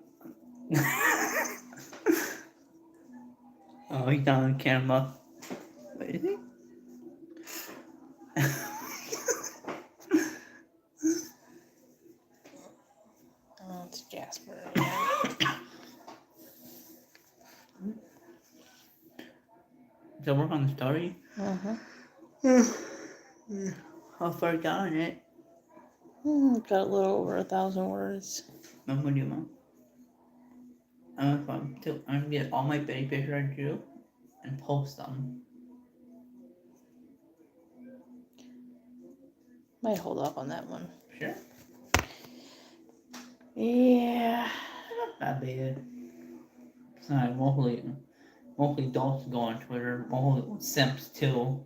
Oh, he's down on camera. Wait, is he? Oh, it's Jasper. So work on the story. How far down it? Got a little over 1,000 words. I'm gonna do mine. I'm gonna get all my Betty pictures I drew and post them. Might hold off on that one. Sure. Yeah. Not that bad. It's not mostly adults go on Twitter, mostly simps too.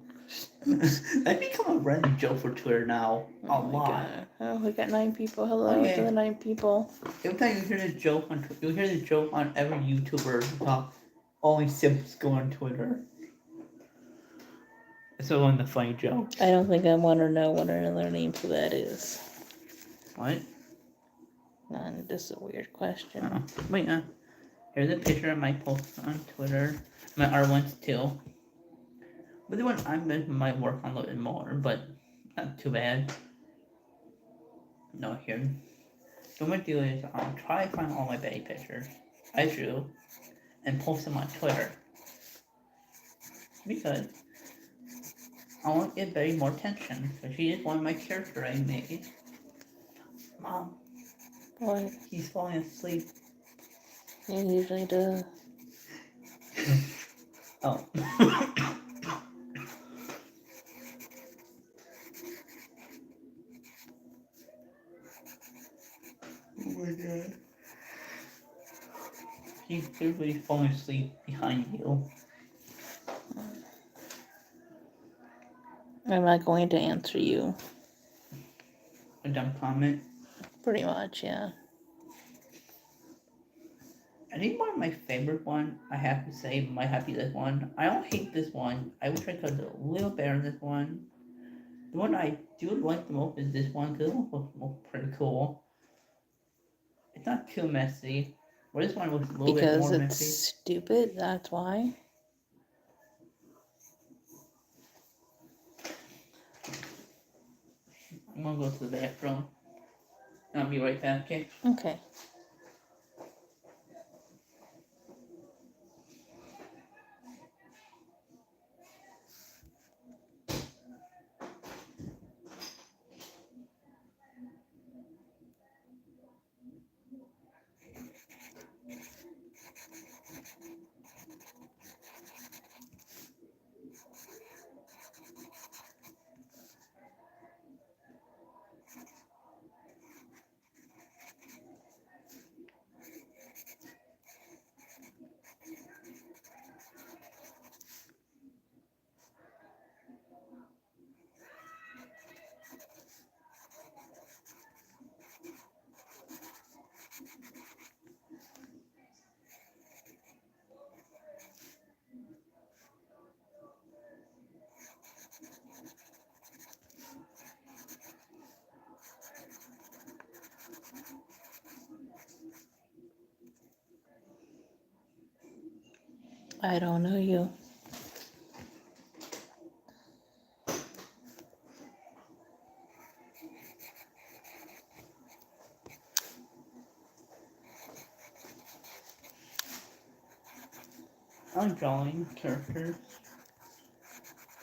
That become a running joke for Twitter now. A lot. God. Oh, we got 9 people. Hello to the 9 people. Every time you hear this joke you hear the joke on every YouTuber talk. Only simps go on Twitter. It's one of the funny jokes. I don't think I want to know what another name for that is. What? This is a weird question. Wait, Here's a picture of my post on Twitter. My art ones too. But the one I'm going to might work on a little bit more, but not too bad. No, here. What I'm going to do is try to find all my Betty pictures I drew and post them on Twitter. Because I want to give Betty more attention. Because she is one of my characters I made. Mom. What? He's falling asleep. You usually do. Oh. Oh my god. He's clearly falling asleep behind you. I'm not going to answer you. A dumb comment. Pretty much, yeah. I think one of my favorite one, I have to say, might have to be this one. I don't hate this one. I wish I could do a little better than this one. The one I do like the most is this one, because it looks pretty cool. It's not too messy. But this one looks a little bit Because more it's messy. stupid, that's why. I'm gonna go to the bathroom. I'll be right back, okay? Okay. I don't know you. I'm drawing characters.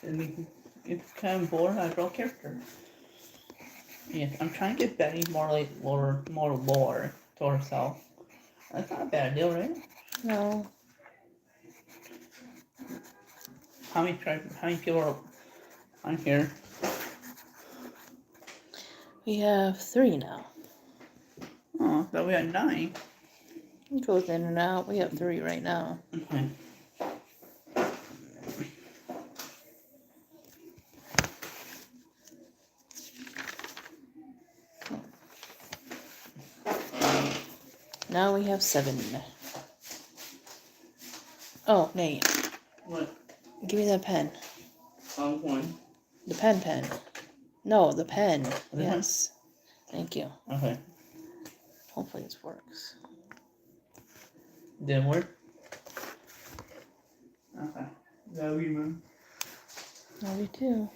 It's kind of bored, I draw characters. Yes, I'm trying to get Betty more like more lore to herself. That's not a bad deal, right? No. How many people are on here? We have 3 now. Oh, thought we had 9. It goes in and out. We have 3 right now. Okay. Now we have 7. Oh, Nate. What? Give me that pen. One. The pen. No, the pen. This Yes. Thank you. one? Okay. Hopefully this works. Didn't work? Okay. Love you, man. Love you too.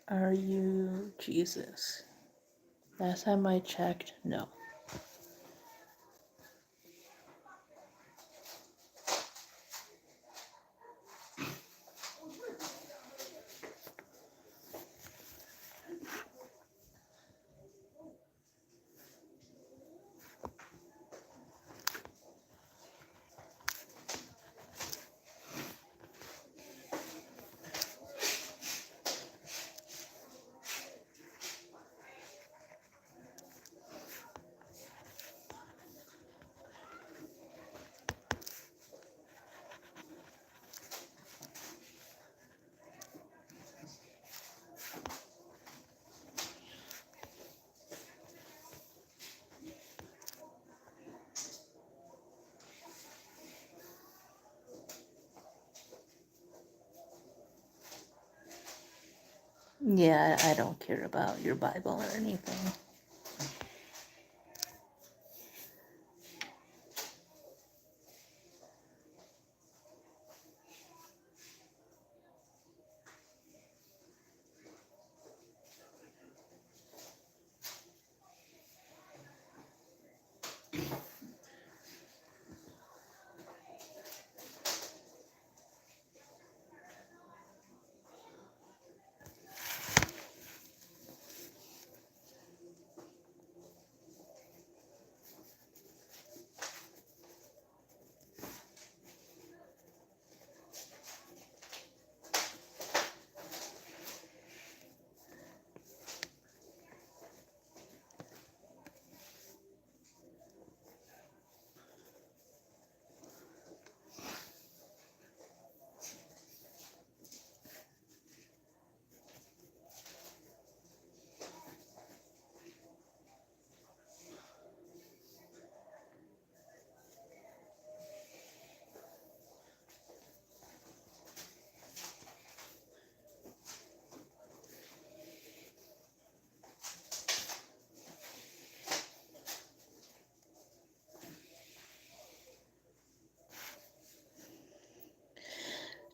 Are you Jesus? Last time I checked, no. Yeah, I don't care about your Bible or anything.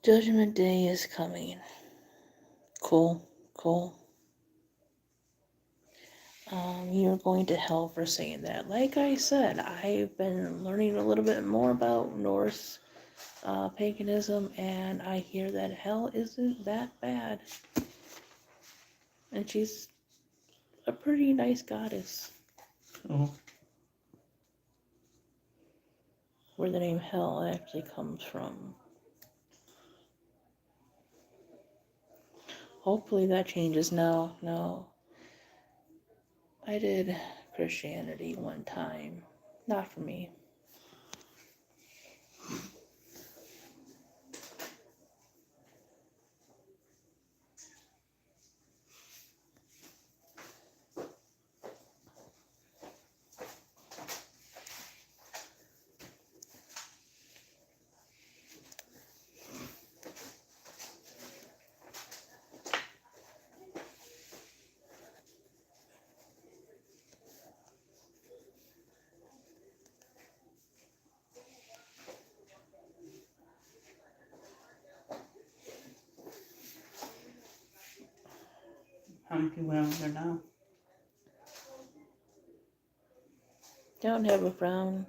Judgment Day is coming. Cool. You're going to hell for saying that. Like I said, I've been learning a little bit more about Norse paganism, and I hear that hell isn't that bad. And she's a pretty nice goddess. Oh. Where the name hell actually comes from. Hopefully that changes. No. I did Christianity one time. Not for me. How many people are on there now? Don't have a frown.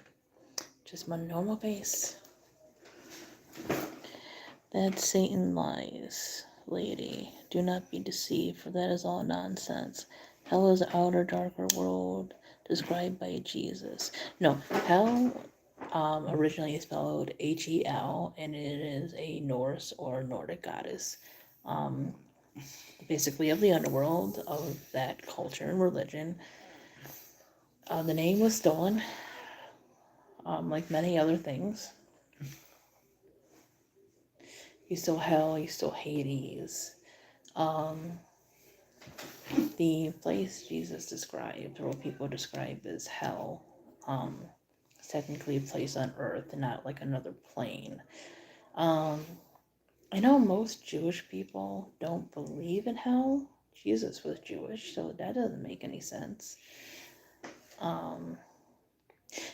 Just my normal face. That Satan lies, lady. Do not be deceived, for that is all nonsense. Hell is the outer, darker world described by Jesus. No, hell originally is spelled Hel, and it is a Norse or Nordic goddess. Basically of the underworld, of that culture and religion. The name was stolen, like many other things. You stole hell, you stole Hades. The place Jesus described, or what people describe as hell, is technically a place on earth and not like another plane. I know most Jewish people don't believe in hell. Jesus was Jewish, so that doesn't make any sense.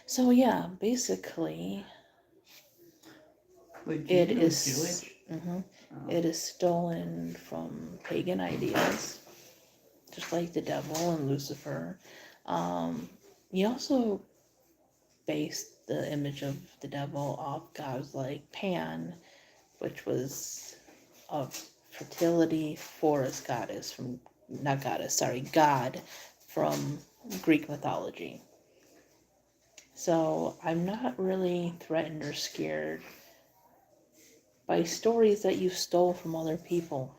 So yeah, basically, Wait, it Jesus was is Jewish? it is stolen from pagan ideas, just like the devil and Lucifer. He also based the image of the devil off gods like Pan, which was a fertility forest goddess from, not goddess, sorry, god from Greek mythology. So I'm not really threatened or scared by stories that you stole from other people.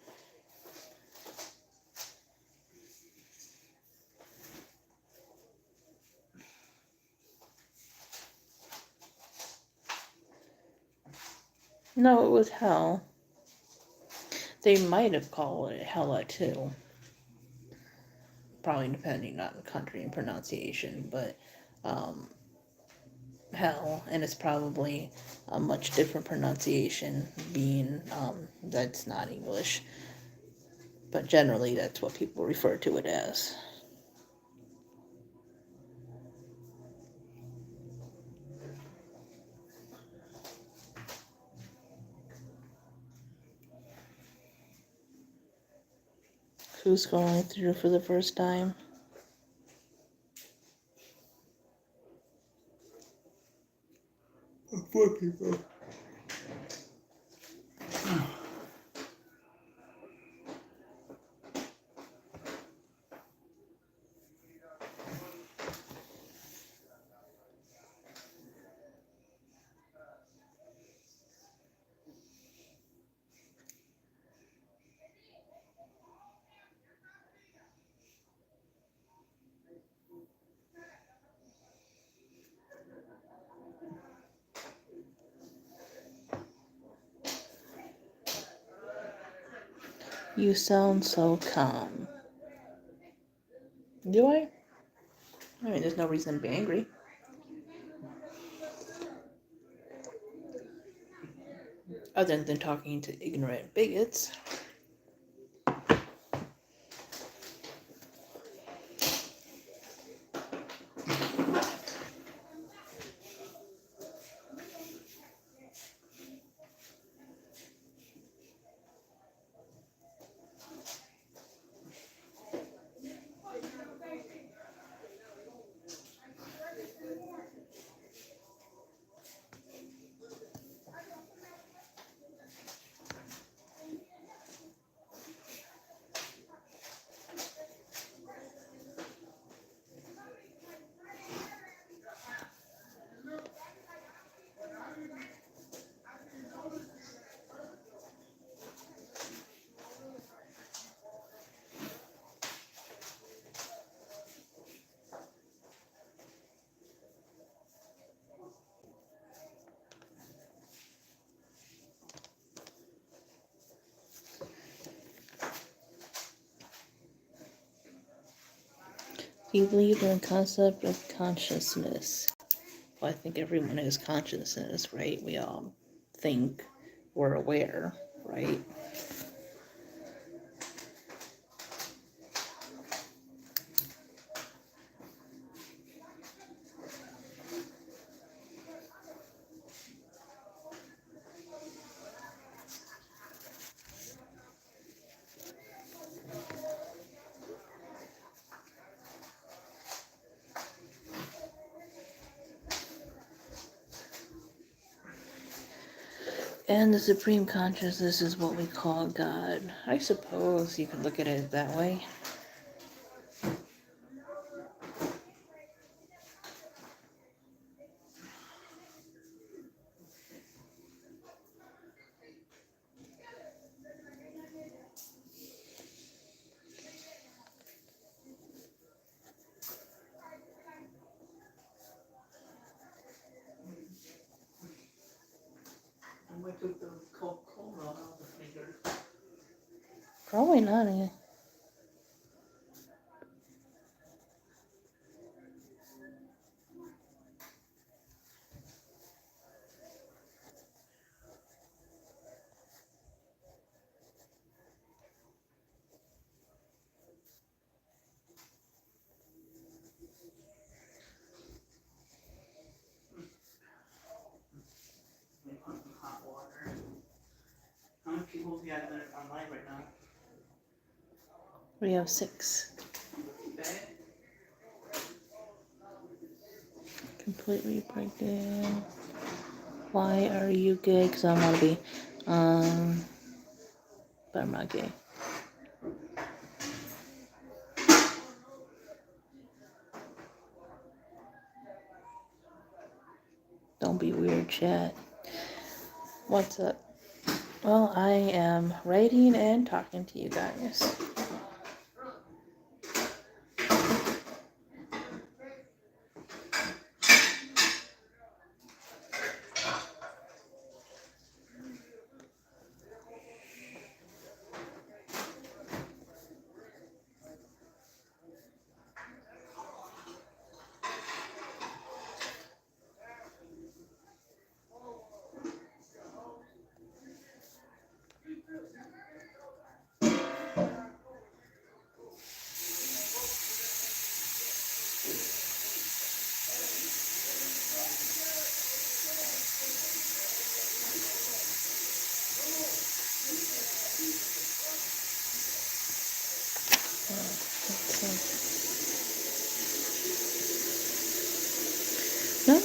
No, it was hell. They might have called it Hella too. Probably depending on the country and pronunciation, but hell, and it's probably a much different pronunciation being that's not English. but generally that's what people refer to it as. Who's going through for the first time? Four people. You sound so calm. Do I? I mean, there's no reason to be angry. Other than talking to ignorant bigots. You believe in the concept of consciousness. Well, I think everyone has consciousness, right? We all think we're aware, right? And the supreme consciousness is what we call God. I suppose you could look at it that way. I took the Coca-Cola out of the freezer. Probably not. Eh? We want some hot water. How many people do you have online right now? We have 6. Okay. Completely pregnant. Why are you gay? Because I want to be. But I'm not gay. Don't be weird, chat. What's up? Well, I am writing and talking to you guys.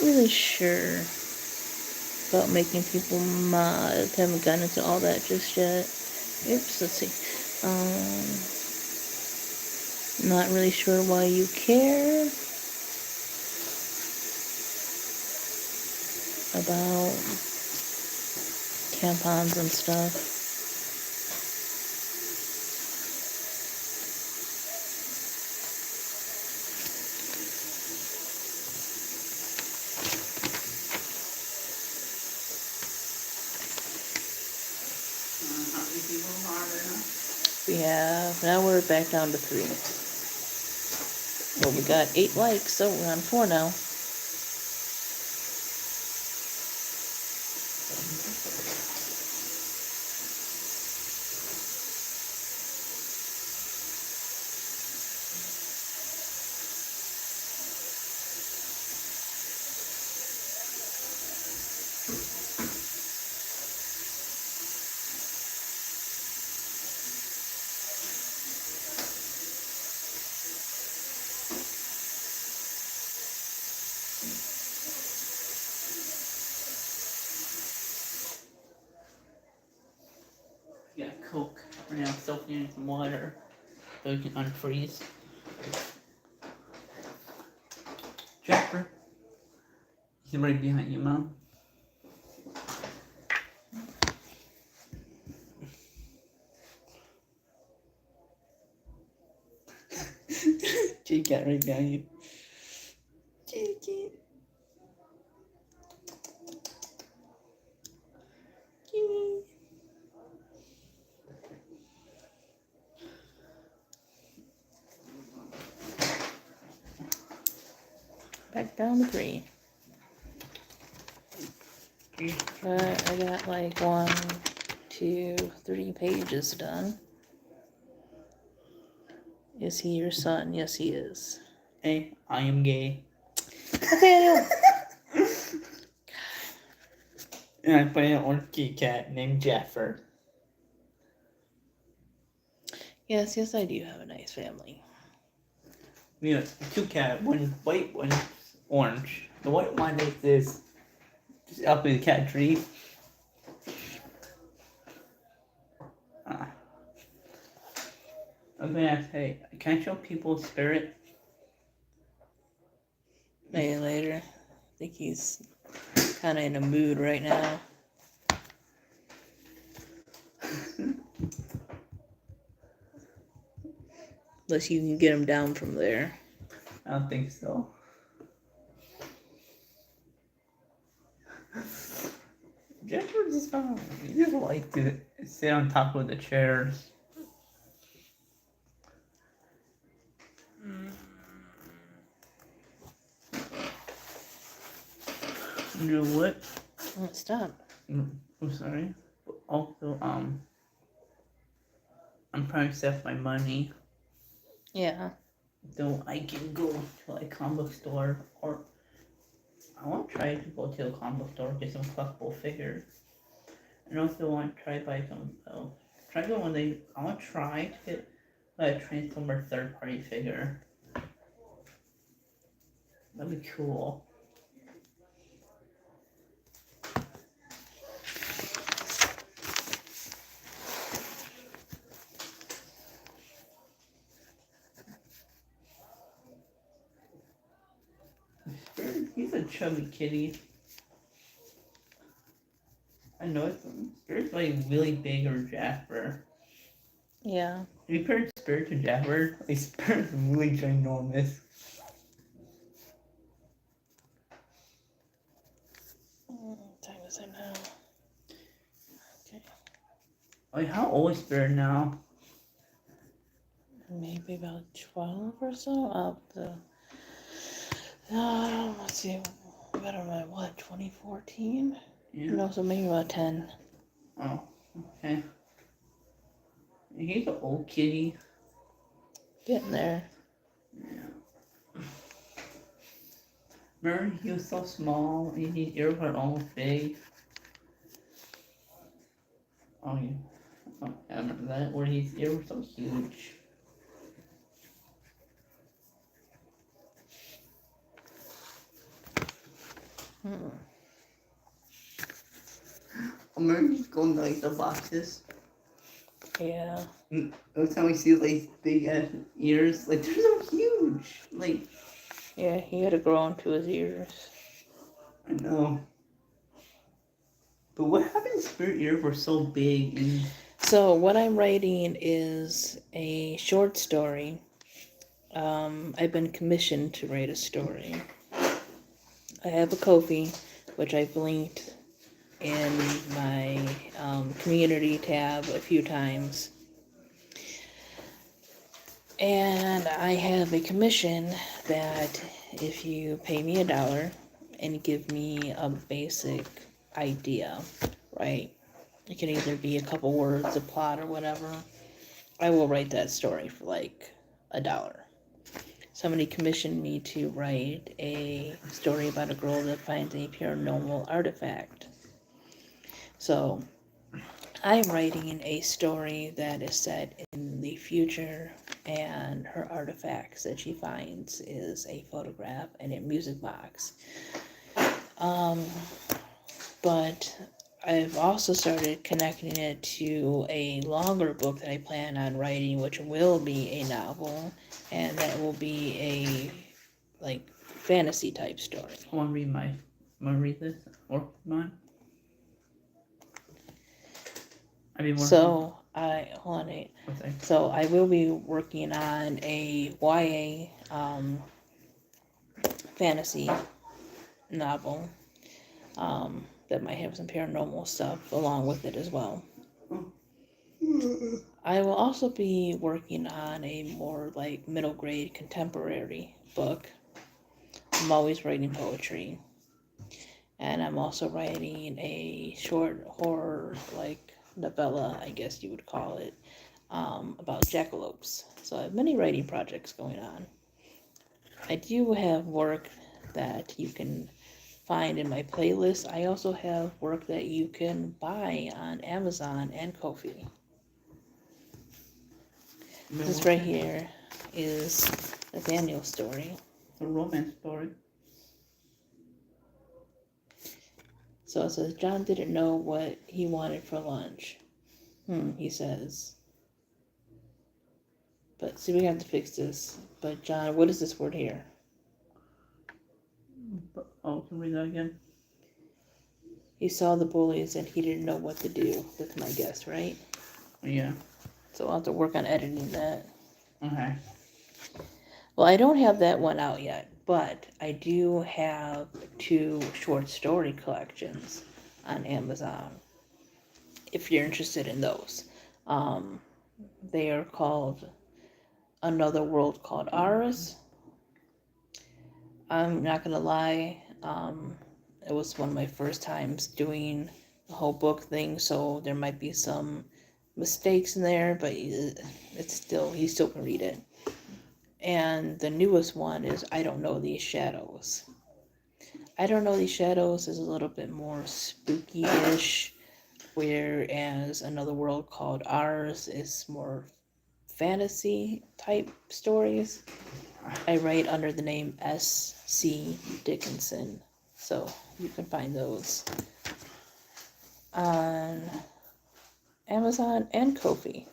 not really sure about making people mods. Haven't gotten into all that just yet. Oops, let's see. Not really sure why you care about tampons and stuff. How many people are there now? Yeah, now we're back down to 3. Well, we got 8 likes, so we're on 4 now. Yeah, Coke. Right now, still needing some water so we can unfreeze. Jasper, he's right behind you, Mom. Jake got right behind you. Jake. Back down to 3. But I got like 1, 2, 3 pages done. Is he your son? Yes, he is. Hey, I am gay. Nathaniel! And I play an orky cat named Jaffer. Yes, I do have a nice family. We have 2 cats, one is white, one is orange. The white one is this just up in the cat tree. I'm gonna ask, hey, can I show people spirit? Maybe later. I think he's kind of in a mood right now. Unless you can get him down from there. I don't think so. Jaffer just he just like to sit on top of the chairs. You know what? Oh, stop. I'm sorry. But also, I'm trying to save my money Yeah. so I can go to a comic book store, or I want to try to go to a comic book store get some collectible figures. And also want to try to buy some. Try to go one day. I want to try to get a Transformer third-party figure. That'd be cool. He's a chubby kitty. I know Spirit's like really big or Jasper. Yeah. If you compare Spirit to Jasper, like Spirit's really ginormous. What time is it now? Okay. Like how old is Spirit now? Maybe about 12 or so. Up the. Let's see. We got him at what? 2014? Yeah. No, so maybe about 10. Oh, okay. He's an old kitty. Getting there. Yeah. Remember he was so small and his ears were almost big. Oh yeah. Oh, I remember that, where his ears were so huge. I'm gonna go into like the boxes. Yeah. Every time I see like big ears, like they're so huge. Like Yeah, he had to grow into his ears. I know. But what happened? Spirit ears were so big and. So what I'm writing is a short story. I've been commissioned to write a story. I have a Ko-fi, which I've linked in my community tab a few times. And I have a commission that if you pay me $1 and give me a basic idea, right? It can either be a couple words, a plot, or whatever. I will write that story for like $1. Somebody commissioned me to write a story about a girl that finds a paranormal artifact. So I'm writing a story that is set in the future, and her artifacts that she finds is a photograph and a music box. But I've also started connecting it to a longer book that I plan on writing, which will be a novel, and that will be a like fantasy type story. I want to read this or mine. So I will be working on a YA fantasy novel that might have some paranormal stuff along with it as well. I will also be working on a more like middle grade contemporary book. I'm always writing poetry. And I'm also writing a short horror like novella, I guess you would call it, about jackalopes. So I have many writing projects going on. I do have work that you can find in my playlist. I also have work that you can buy on Amazon and Ko-fi. This right here is a Daniel story. A romance story. So it says, John didn't know what he wanted for lunch. He says. But see, we have to fix this. But John, what is this word here? Can we read that again? He saw the bullies and he didn't know what to do. That's my guess, right? Yeah. So I'll have to work on editing that. Okay. Well, I don't have that one out yet, but I do have 2 short story collections on Amazon, if you're interested in those. They are called Another World Called Ours. I'm not going to lie, it was one of my first times doing the whole book thing, so there might be some mistakes in there, but it's still, you still can read it. And the newest one is I Don't Know These Shadows. I Don't Know These Shadows is a little bit more spooky-ish, whereas Another World Called Ours is more fantasy type stories. I write under the name S.C. Dickinson, so you can find those on Amazon and Ko-fi.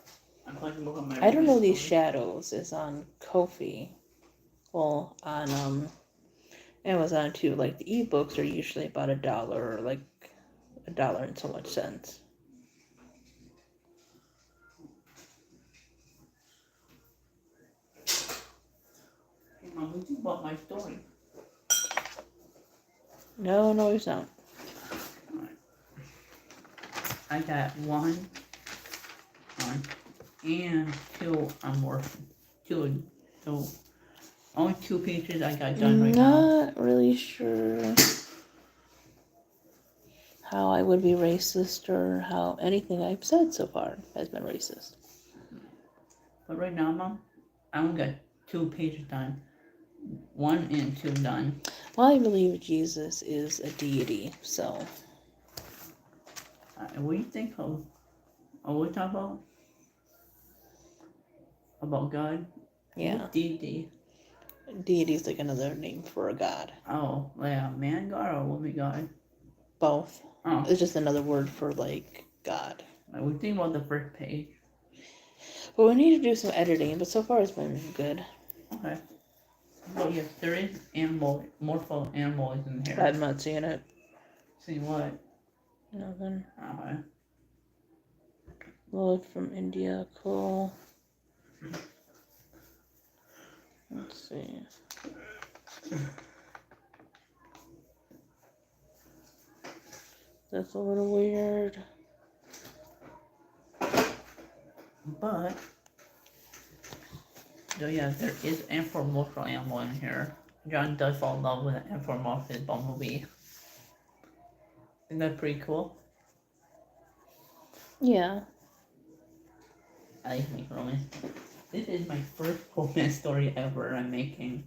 I Don't Know These Shadows is on Ko-fi. Well, on Amazon too. Like the ebooks are usually about $1 or like $1 and so much cents. Hey, Mom, what do you about my story? No, he's not. Alright. I got one, and 2 I'm working. 2, so only 2 pages I got done right now. Not really sure how I would be racist or how anything I've said so far has been racist. But right now, Mom, I only got 2 pages done. 1 and 2 done. Well, I believe Jesus is a deity, so. What do you think of? What we talk about? About God? Yeah. What deity? Deity is like another name for a god. Oh, yeah, man god or woman god? Both. Oh, It's just another word for like God. I was thinking about the first page. But we need to do some editing, but so far it's been good. Okay. Well, yes, there is morpho animals in here. I'm not seeing it. See what? Nothing. Okay. Load from India, cool. Let's see. That's a little weird. But, so yeah, there is anthropomorphic animal in here. John does fall in love with an anthropomorphic bumblebee. Isn't that pretty cool? Yeah. I like making romance. This is my first romance story ever I'm making.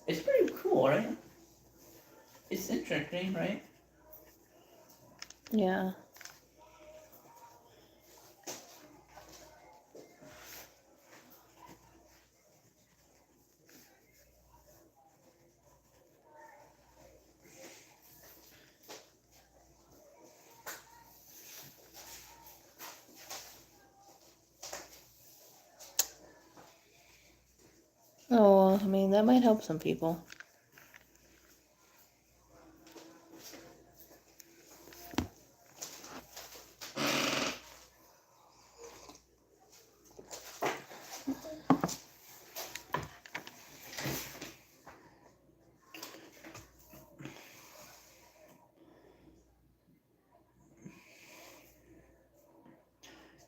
It's pretty cool, right? It's interesting, right? Yeah. Oh, I mean, that might help some people.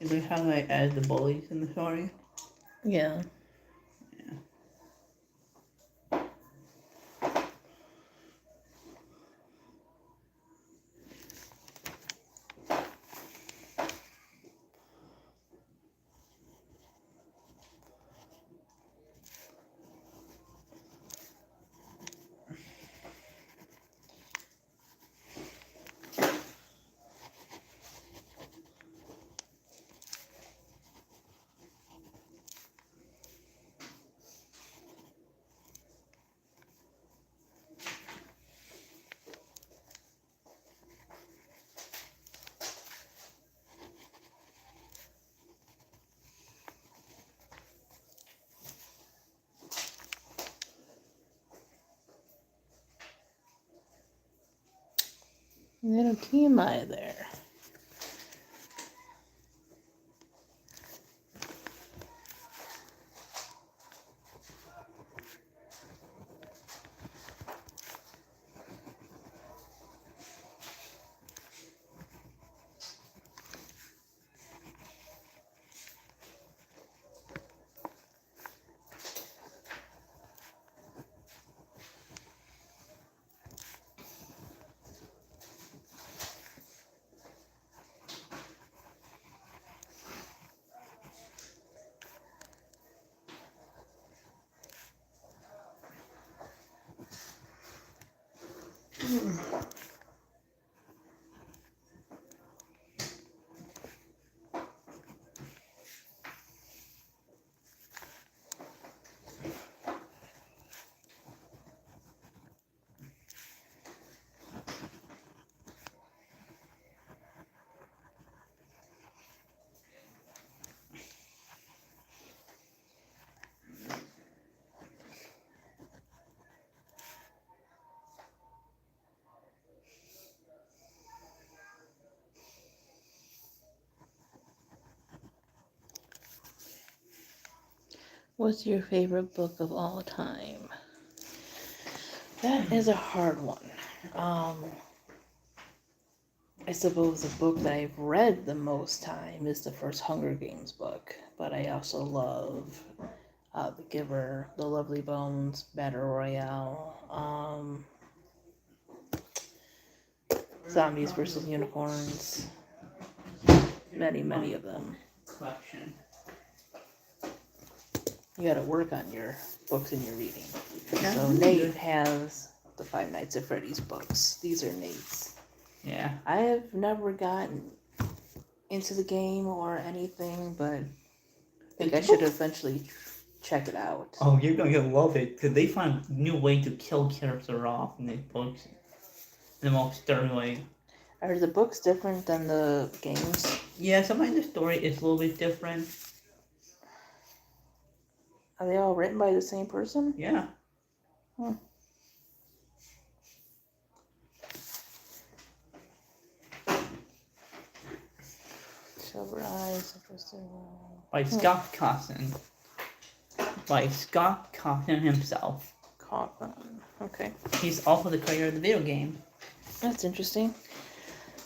Is it how I add the bullies in the story? Yeah. Yeah. Little TMI there. What's your favorite book of all time? That is a hard one. I suppose the book that I've read the most time is the first Hunger Games book, but I also love The Giver, The Lovely Bones, Battle Royale, Zombies versus Unicorns, many of them. Collection. You gotta work on your books and your reading. Yeah, So Nate has the Five Nights at Freddy's books. These are Nate's. Yeah. I have never gotten into the game or anything, but I think I should eventually check it out. Oh, you're going to love it because they find new way to kill characters off in the books in the most stern way. Are the books different than the games? Yeah, sometimes the story is a little bit different. Are they all written by the same person? Yeah. Silver Eyes. By Scott Cawthon. By Scott Cawthon himself. Cawthon. Okay. He's also the creator of the video game. That's interesting.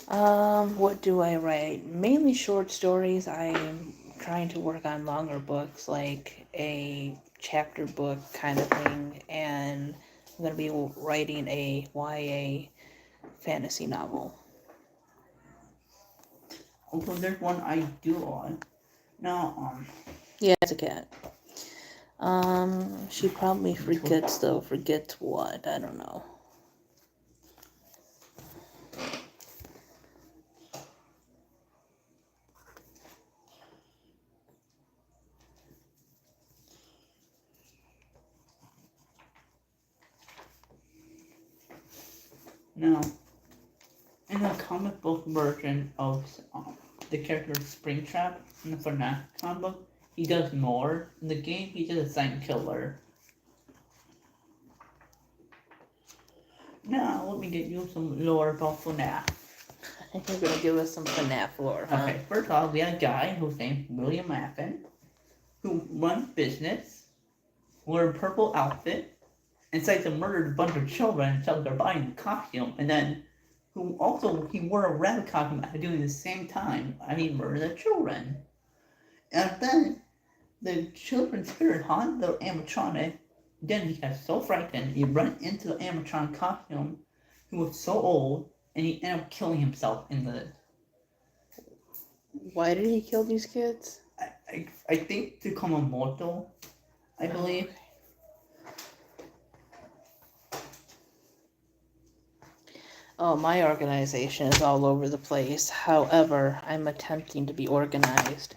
What do I write? Mainly short stories. I'm trying to work on longer books, like a chapter book kind of thing, and I'm going to be writing a YA fantasy novel. Also, there's one I do on. Now, Yeah, it's a cat. She probably forgets though. Forgets what? I don't know. now, in the comic book version of the character Springtrap in the FNAF comic book, he does more. In the game, he's just a silent killer. Now, let me get you some lore about FNAF. You're gonna give us some FNAF lore, huh? Okay, first off, we have a guy who's named William Maffin, who runs business, wears a purple outfit, and decides to murder a bunch of children until they're buying the costume, and then he wore a rabbit costume at doing the same time, and he murdered the children. And then the children's spirit haunted the animatronic. Then he got so frightened, he ran into the animatronic costume. He was so old, and he ended up killing himself in the. Why did he kill these kids? I think to become immortal, I believe. Oh, my organization is all over the place. However, I'm attempting to be organized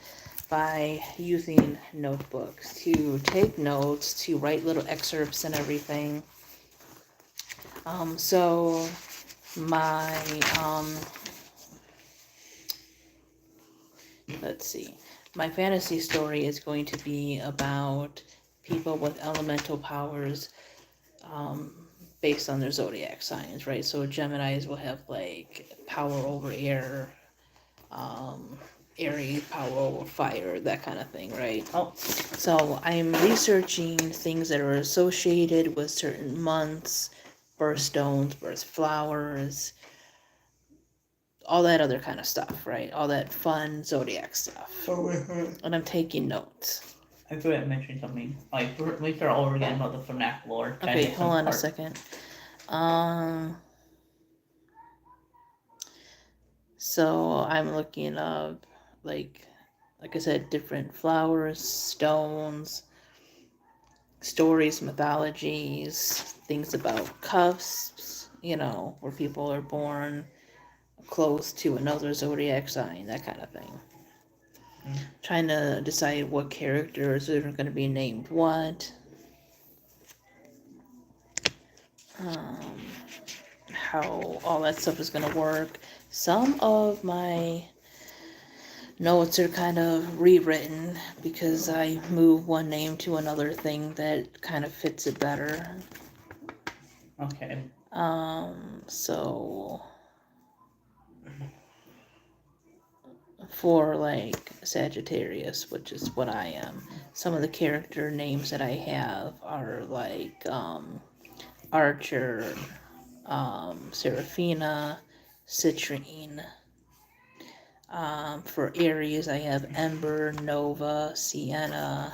by using notebooks to take notes, to write little excerpts and everything. So my, let's see, my fantasy story is going to be about people with elemental powers, based on their zodiac signs, right? So Geminis will have like power over air, Aries power over fire, that kind of thing, right? Oh, So I'm researching things that are associated with certain months, birthstones, birth flowers, all that other kind of stuff, right? All that fun zodiac stuff. And I'm taking notes. I forgot to mention something. Like, we start all over again about the FNAF lore. Okay, hold on a second. So I'm looking up, like I said, different flowers, stones, stories, mythologies, things about cusps, where people are born close to another zodiac sign, that kind of thing. Trying to decide what characters are going to be named what. How all that stuff is going to work. Some of my notes are kind of rewritten because I move one name to another thing that kind of fits it better. Okay. So for like Sagittarius, which is what I am, some of the character names that I have are like Archer, Seraphina, Citrine. For Aries, I have Ember, Nova, Sienna,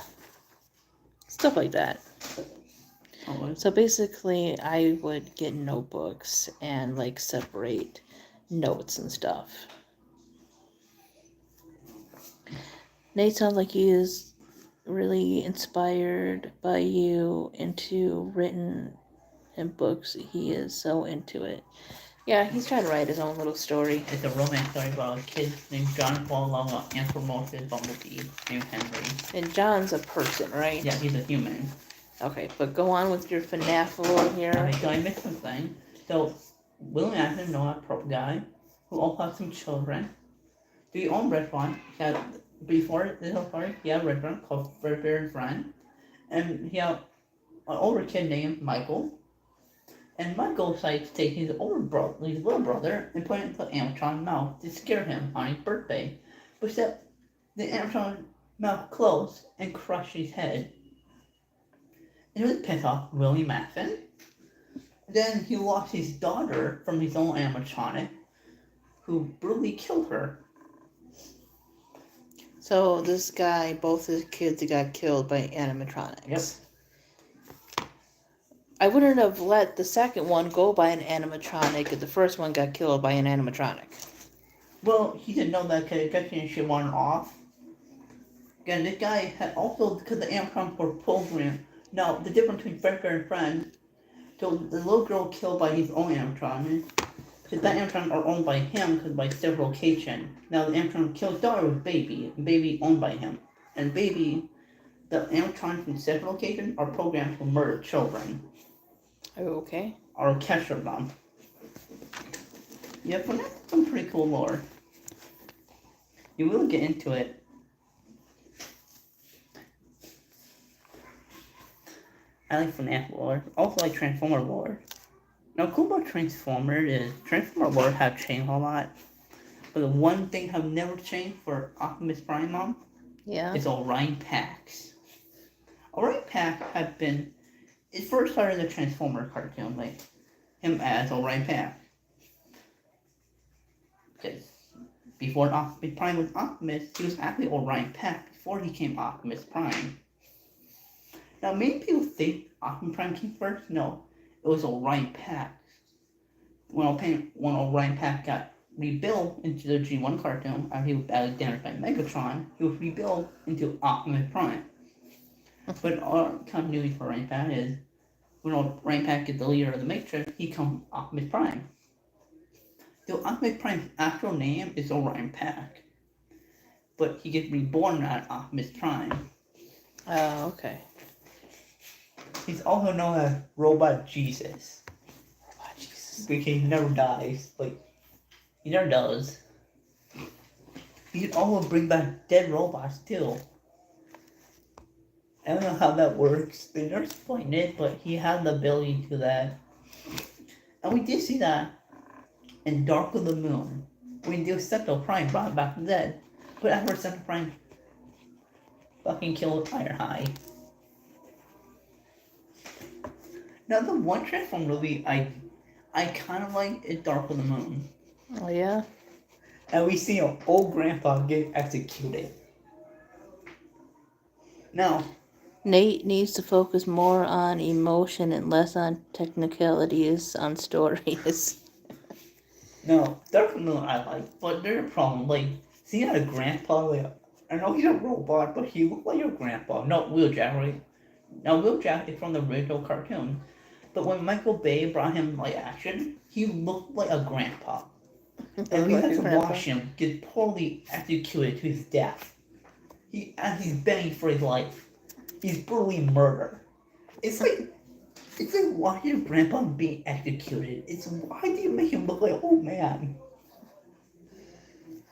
stuff like that. So basically, I would get notebooks and like separate notes and stuff. Nate sounds like he is really inspired by you into written and books. He is so into it. Yeah, he's trying to write his own little story. It's a romance story about a kid named John fall along an anthropomorphic bumblebee named Henry. And John's a person, right? Yeah, he's a human. Okay, but go on with your FNAF lore here. Okay, so I missed something. So, Will and Adam know a pro guy who also has some children. They own a restaurant. He had, before this whole story, he had a restaurant called Furbear and Friend. And he had an older kid named Michael. And Michael decides to take his little brother, and put it into the animatronic mouth to scare him on his birthday. But except the animatronic mouth closed and crushed his head. And it was pissed off Willie Maffin. Then he lost his daughter from his own animatronic, who brutally killed her. So this guy, both his kids got killed by animatronics. Yep. I wouldn't have let the second one go by an animatronic if the first one got killed by an animatronic. Well, he didn't know that because she wanted off. Again, this guy had also, because the animatronics were programmed. Now, the difference between Fredbear and Friend, so the little girl killed by his own animatronic, because that animatronic are owned by him because by several location. Now, the animatronic killed daughter was Baby, and Baby owned by him. And Baby, the animatronics from several locations are programmed to murder children. Okay. Or capture them. Yep, well, that's some pretty cool lore. You will get into it. I like FNAF lore. Also like Transformer lore. Now, cool about Transformers is Transformer lore have changed a lot. But the one thing have never changed for Optimus Prime Mom is Orion Pax. Orion Pax had been. It first started in the Transformer cartoon, like him as Orion Pax. Because before Optimus Prime was Optimus, he was actually Orion Pax before he came Optimus Prime. Now, many people think Optimus Prime came first. No, it was Orion Pax. When Orion Pax got rebuilt into the G1 cartoon after he was badly damaged by Megatron, he was rebuilt into Optimus Prime. But our continuity for Orion Pax is when Orion Pax gets the leader of the Matrix, he becomes Optimus Prime. So Optimus Prime's actual name is Orion Pax, but he gets reborn as Optimus Prime. Oh, okay. He's also known as Robot Jesus. Robot Jesus. Because he never dies. He never does. He can also bring back dead robots too. I don't know how that works. They never explained it, but he had the ability to do that. And we did see that in Dark of the Moon. When Decepto Prime brought back the dead. But after Decepto Prime fucking killed Firehigh. Now, the one Transform movie I kind of like is Dark of the Moon. Oh, yeah? And we see an old grandpa get executed. Now, Nate needs to focus more on emotion and less on technicalities on stories. no, Dark of the Moon I like, but there's a problem. Seeing a grandpa, I know he's a robot, but he looked like your grandpa. No, Wheeljack, right? Now, Wheeljack is from the original cartoon. But when Michael Bay brought him action, he looked like a grandpa. And we had to watch him get poorly executed to his death. As he's begging for his life. He's brutally murdered. It's like why your grandpa being executed? Why do you make him look like an old man?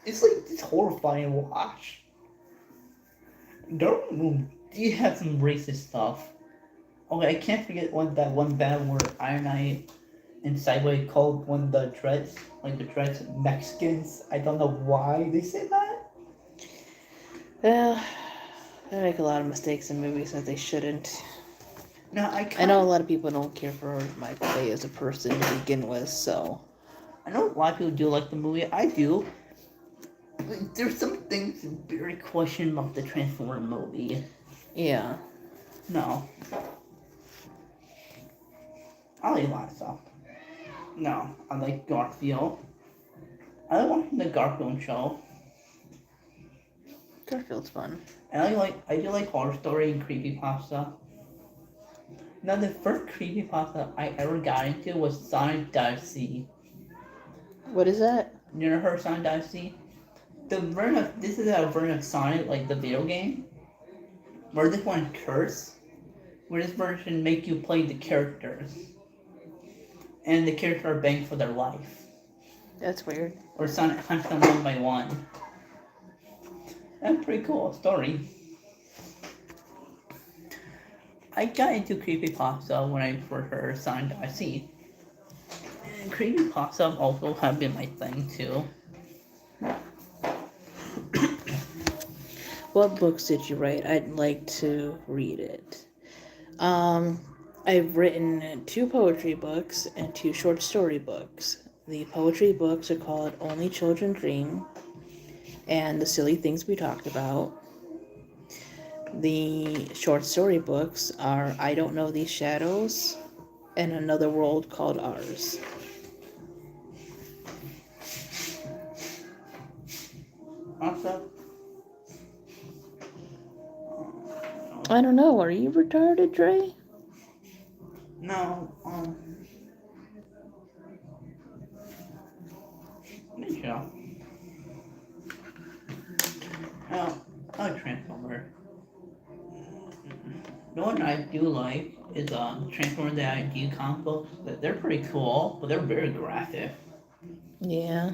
It's horrifying to watch. Dark Moon, you have some racist stuff. Okay, I can't forget that one battle where Iron Knight and Sideway called one of the Dreads, the Dreads Mexicans. I don't know why they say that. Well, they make a lot of mistakes in movies that they shouldn't. Now, I know a lot of people don't care for Michael Bay as a person to begin with, so. I know a lot of people do like the movie. I do. There's some things very questionable about the Transformers movie. Yeah. No. I like a lot of stuff. No, I like Garfield. I like watching the Garfield show. Garfield's fun. And I do like horror story and creepypasta. Now, the first creepypasta I ever got into was Sonic Dynasty. What is that? You never heard of Sonic Dynasty? This is a version of Sonic, like the video game, where this one curse, where this version make you play the characters, and the characters are begging for their life. That's weird. Or Sonic hunts them one by one. That's a pretty cool story. I got into creepypasta when I first heard Sonic Dynasty. And creepypasta also have been my thing too. What books did you write? I'd like to read it. I've written 2 poetry books and 2 short story books. The poetry books are called Only Children Dream and The Silly Things We Talked About. The short story books are I Don't Know These Shadows and Another World Called Ours. Also, I don't know, are you retarded, Dre? no, Michelle. Now, a Transformer. The one I do like is Transformer the ID comic books. They're pretty cool, but they're very graphic. Yeah.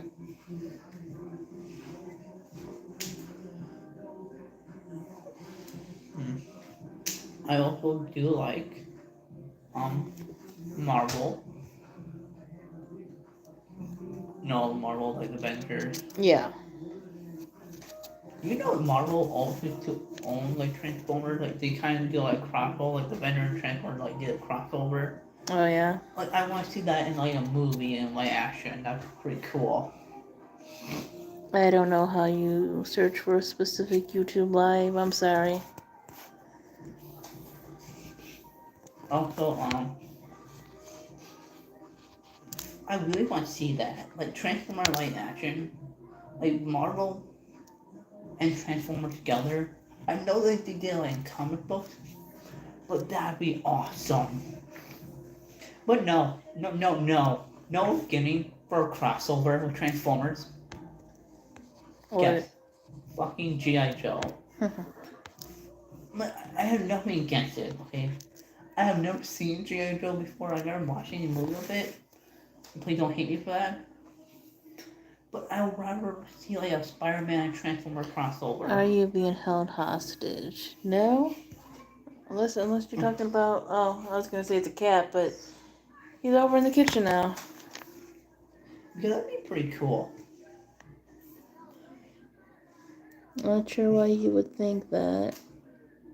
I also do like Marvel. No, Marvel like Avengers. Yeah. You know Marvel also to own like Transformers, like they kind of do like crossover, like the Avenger and Transformers like did a crossover. Oh, yeah? Like I want to see that in like a movie and like action. That's pretty cool. I don't know how you search for a specific YouTube live. I'm sorry. Also, I really want to see that like Transformer like action, like Marvel and Transformer together. I know that they did like in comic books, but that'd be awesome. But no beginning for a crossover with Transformers. Guess. Fucking G.I. Joe. I have nothing against it, okay? I have never seen G.I. Joe before. I've never watched any movie of it. Please don't hate me for that. But I would rather see like a Spider-Man and Transformer crossover. Are you being held hostage? No? Unless you're talking about, oh, I was going to say it's a cat, but he's over in the kitchen now. Because that'd be pretty cool. Not sure why you would think that.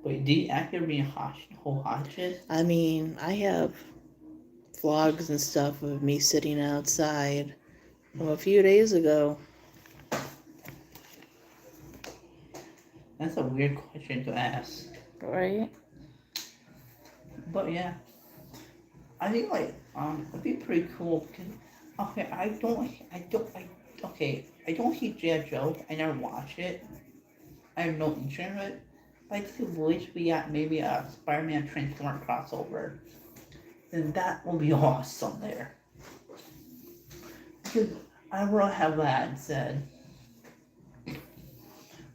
Wait, did you actually hold hostages? I mean, I have vlogs and stuff of me sitting outside from a few days ago. That's a weird question to ask. Right? But yeah. I think like it'd be pretty cool because okay, I don't hate G.I. Joe. I never watch it. I have no interest in it. But I just wish we got maybe a Spider-Man Transformer crossover. Then that would be awesome there. Because I would rather have that instead.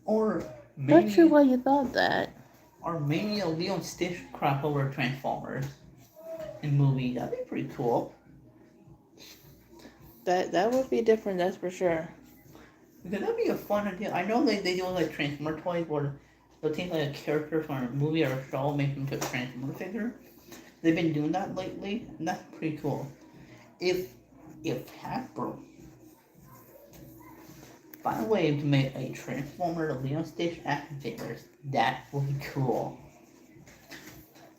Or maybe Not sure why you thought that. or maybe a Leo and Stitch crossover Transformers in movie. That'd be pretty cool. That would be different, that's for sure. Because that'd be a fun idea. I know they do like Transformer toys where they'll take like a character from a movie or a show, make them into a Transformer figure. They've been doing that lately, and that's pretty cool. If Hasbro find a way to make a Transformer to Leo Stitch action figures, that would be cool.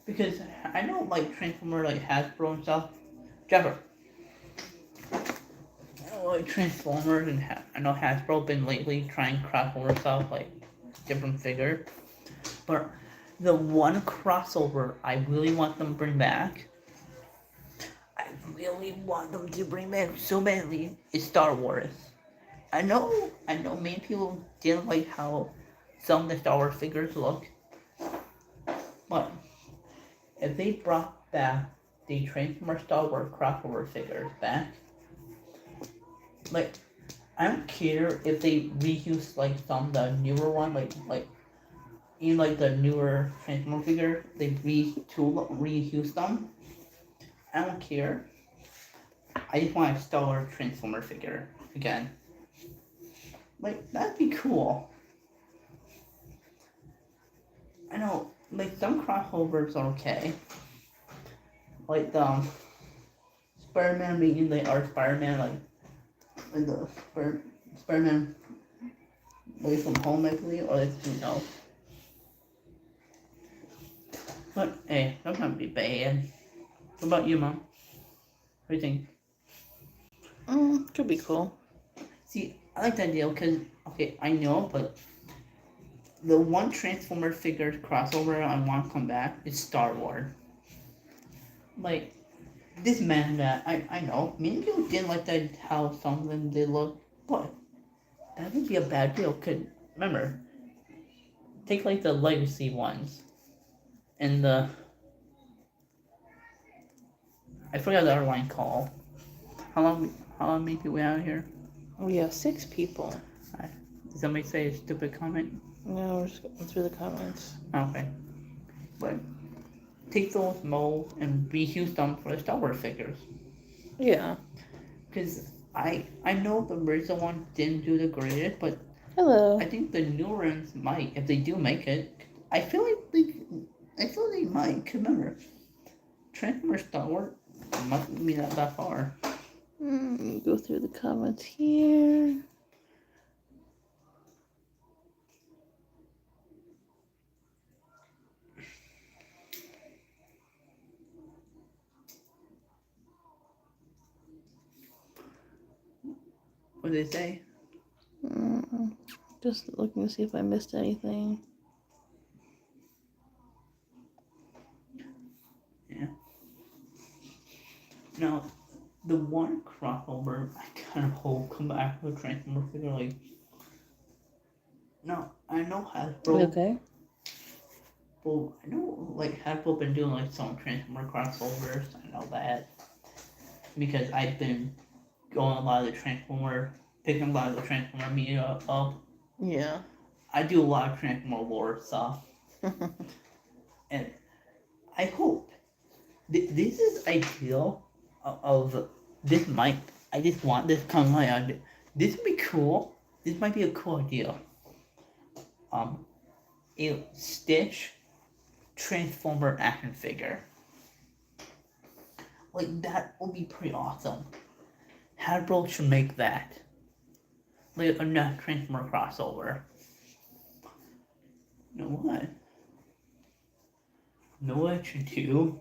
Because I know like Transformer like Hasbro and stuff. Jeffrey. Like Transformers and I know Hasbro been lately trying crossover stuff like different figures, but the one crossover I really want them to bring back, I really want them to bring back so badly is Star Wars. I know many people didn't like how some of the Star Wars figures look, but if they brought back the Transformer Star Wars crossover figures back, Like, I don't care if they reuse like some of the newer one, like in like the newer Transformer figure, they reuse them. I don't care. I just want a stellar Transformer figure again. Like, that'd be cool. I know, like, some crossovers are okay. Like the Spider-Man meeting the art Spider-Man, like the Spider-Man away from home, I believe, or it's, you know. But hey, that can't be bad. What about you, Mom? What do you think? Could be cool. See, I like that deal because, okay, I know, but the one Transformer figure crossover I want to come back is Star Wars. Like, this man that, I know, many people didn't like that how some of them did look, but that would be a bad deal because, remember, take like the legacy ones and the, I forgot the other line called. How long many people out here? We have 6 people. Did somebody say a stupid comment? No, we're just going through the comments. Okay. But take those molds and reuse them for the Star Wars figures. Yeah. Because I know the original one didn't do the greatest, but Hello. I think the new ones might, if they do make it. I feel they might. Cause remember, Transformers Star Wars mustn't be that far. Go through the comments here. What did they say? Just looking to see if I missed anything. Yeah. Now, the one crossover I kind of hope come back with Transformer figure like. No, I know Hasbro. Okay. Well, I know like Hasbro been doing like some Transformer crossovers. I know that because I've been going a lot of the Transformer, picking a lot of the Transformer media up. Yeah. I do a lot of Transformer lore stuff, and I hope this is ideal of this might. I just want this kind of idea. This would be cool. This might be a cool idea. A Stitch Transformer action figure. Like, that would be pretty awesome. Hasbro should make that. Like a net Transformer crossover. You know what? Know what I should do?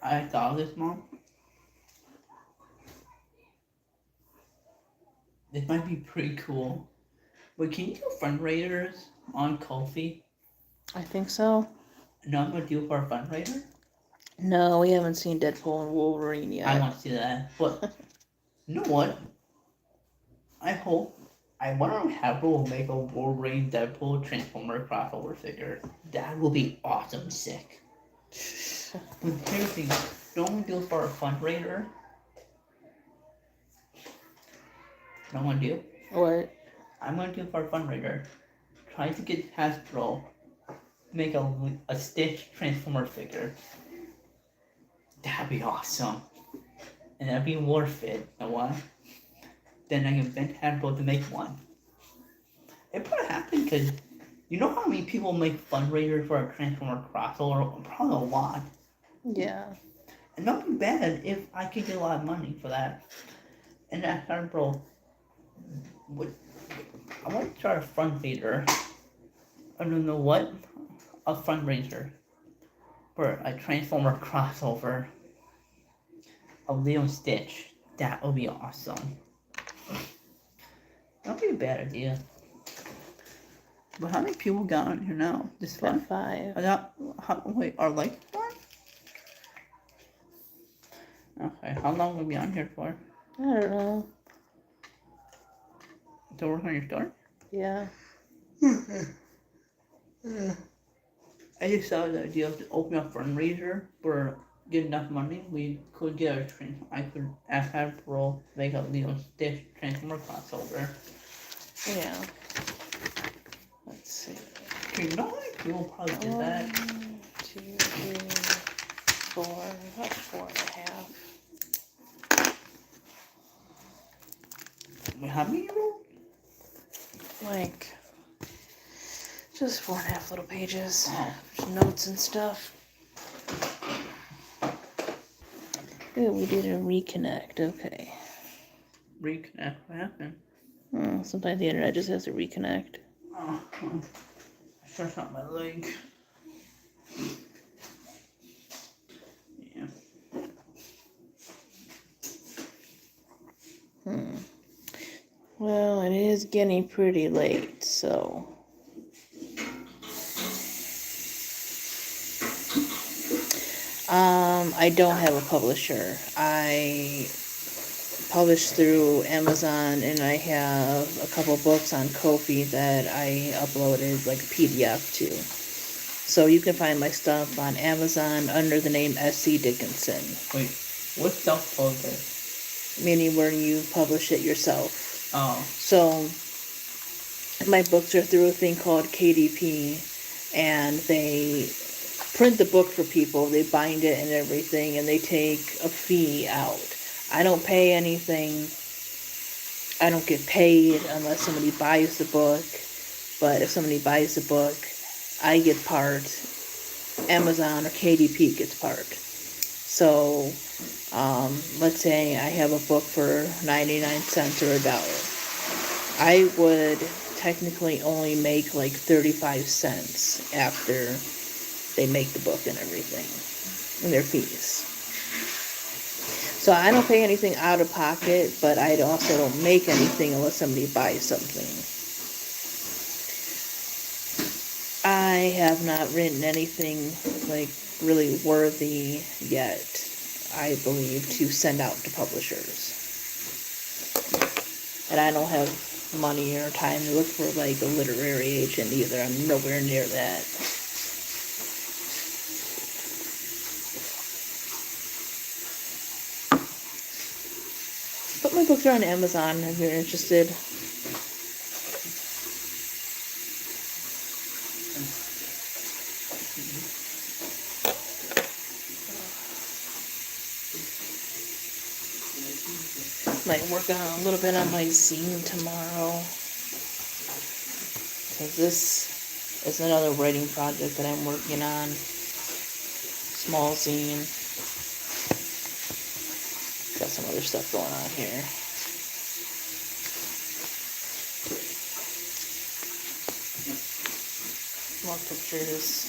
I thought of this, Mom. This might be pretty cool. But can you do fundraisers on Ko-fi? I think so. No, I'm gonna do it for a fundraiser. No, we haven't seen Deadpool and Wolverine yet. I want to see that. But you know what? I wonder if Hasbro will make a Wolverine Deadpool Transformer crossover figure. That will be awesome sick. But here's the thing, don't do it for a fundraiser. Know what I'm gonna do? What? I'm gonna do it for a fundraiser. Try to get Hasbro to make a Stitch Transformer figure. That'd be awesome. And that'd be worth it, you know what? Then I can invent Hasbro to make one. It probably happened because you know how many people make fundraisers for a Transformer crossover? Probably a lot. Yeah. And not be bad if I could get a lot of money for that. And that Hasbro would. I want to start a fundraiser. I don't know what. A fundraiser for a Transformer crossover of Leo and Stitch. That would be awesome. That'd be a bad idea. But how many people got on here now? This fun? 5. Wait, our like one? Okay, how long will we be on here for? I don't know. To work on your story? Yeah. I just saw the idea of to open up a fundraiser for get enough money, we could get I could ask Hasbro make a this Transformer crossover. Yeah. Let's see. You know how many people probably did that? 1, 2, 3, 4, about 4.5. Wait, how many you wrote? Like, just 4.5 little pages. Oh. There's notes and stuff. Ooh, we did a reconnect. Okay. Reconnect. What happened? Sometimes the internet just has to reconnect. Oh, I stretched out my leg. Yeah. Well, it is getting pretty late, so. I don't have a publisher. I publish through Amazon, and I have a couple books on Ko-fi that I uploaded like a PDF to. So you can find my stuff on Amazon under the name S.C. Dickinson. Wait, what's self-published? Meaning where you publish it yourself. Oh. So my books are through a thing called KDP, and they print the book for people, they bind it and everything, and they take a fee out. I don't pay anything. I don't get paid unless somebody buys the book, but if somebody buys the book, I get part, Amazon or KDP gets part. So, let's say I have a book for 99 cents or $1. I would technically only make like 35 cents after they make the book and everything, and their fees. So I don't pay anything out of pocket, but I also don't make anything unless somebody buys something. I have not written anything like really worthy yet, I believe, to send out to publishers. And I don't have money or time to look for like a literary agent either. I'm nowhere near that. But my books are on Amazon if you're interested. Might work on a little bit on my zine tomorrow. Because this is another writing project that I'm working on. Small zine. Got some other stuff going on here. More pictures.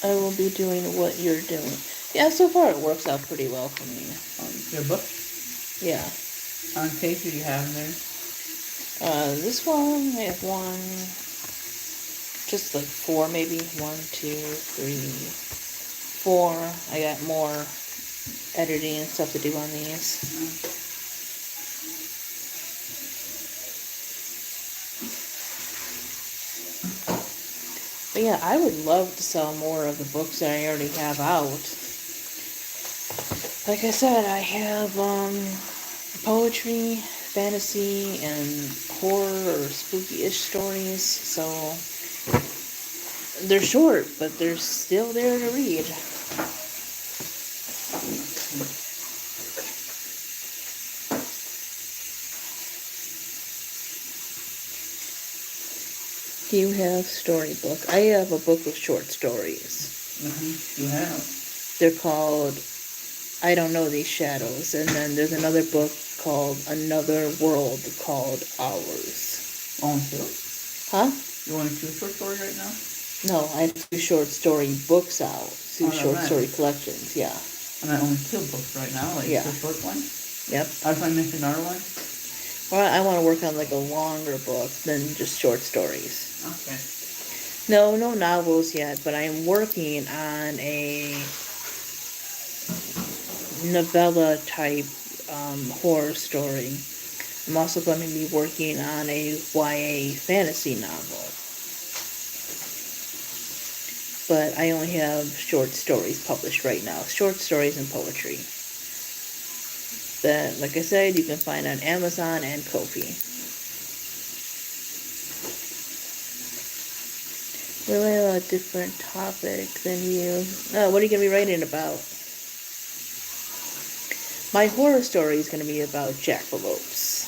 I will be doing what you're doing. Yeah, so far it works out pretty well for me. Your book? Yeah. How many pages do you have in there? This one, I have one, just like 4 maybe. 1, 2, 3, 4. I got more editing and stuff to do on these. But yeah, I would love to sell more of the books that I already have out. Like I said, I have poetry, fantasy, and horror or spooky-ish stories, so they're short, but they're still there to read. Do you have storybook? I have a book of short stories. You have. They're called I Don't Know These Shadows, and then there's another book called Another World called Ours. Only 2? Huh? You want to do a short story right now? No, I have 2 short story books out. 2 short story collections, yeah. And I only 2 books right now, like 2 short ones? Yep. I was going to make another one? Well, I want to work on like a longer book than just short stories. Okay. No novels yet, but I'm working on a novella type horror story I'm also going to be working on a YA fantasy novel. But I only have short stories published right now. Short stories and poetry. That, like I said, you can find on Amazon and Ko-fi. Really a different topic than you. What are you going to be writing about? My horror story is going to be about jackalopes.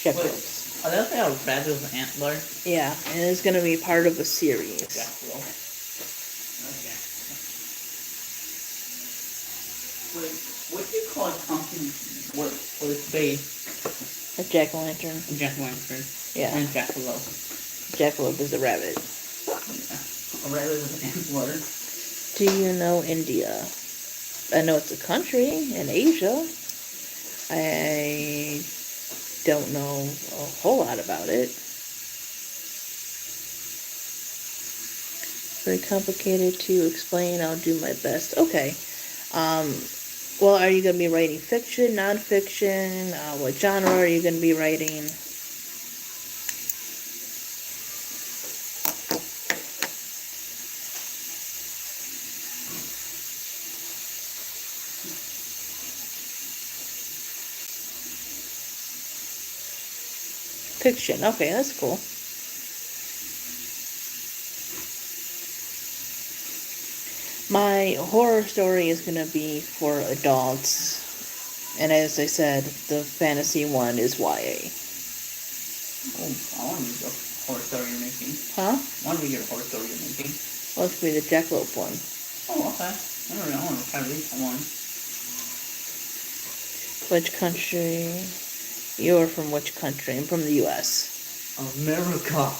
Jackalopes. Oh, that's like a rabbit with an antler. Yeah, and it's going to be part of a series. Jackalope. Okay. Wait, what do you call a pumpkin with its base? A jack-o'-lantern. A jack-o'-lantern. Yeah. And a jackalope. Jackalope is a rabbit. Yeah. A rabbit with an antler. Do you know India? I know it's a country in Asia. I don't know a whole lot about it. Very complicated to explain. I'll do my best. Okay. Well, are you going to be writing fiction, non-fiction? What genre are you going to be writing? Fiction. Okay, that's cool. My horror story is going to be for adults. And as I said, the fantasy one is YA. Oh, I want to read your horror story you're making. Huh? I want to read your horror story you're making. Well, it's going to be the jackalope one. Oh, okay. I want to try to read that one. Which country? You're from which country? I'm from the U.S. America.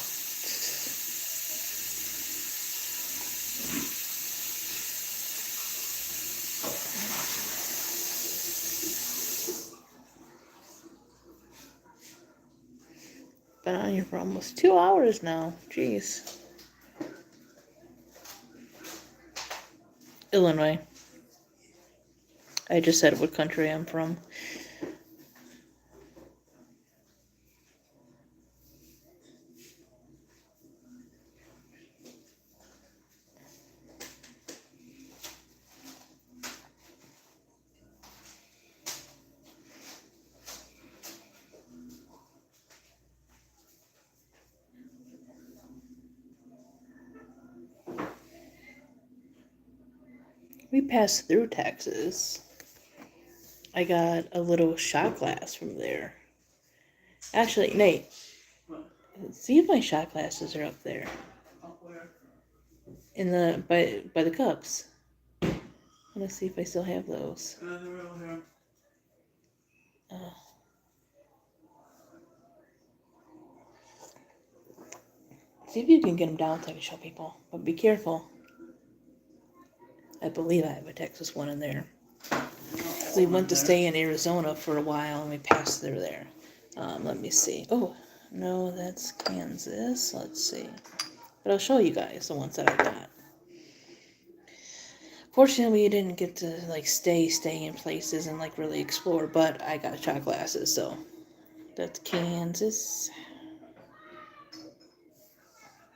Been on here for almost 2 hours now. Jeez. Illinois. I just said what country I'm from. We passed through Texas. I got a little shot glass from there. Actually, Nate, see if my shot glasses are up there. Up where? In the by the cups. I want to see if I still have those. They're over here. See if you can get them down so I can show people. But be careful. I believe I have a Texas one in there. We went to stay in Arizona for a while and we passed through there. Let me see. Oh, no, that's Kansas. Let's see. But I'll show you guys the ones that I got. Fortunately, we didn't get to like stay in places and like really explore, but I got shot glasses, so that's Kansas.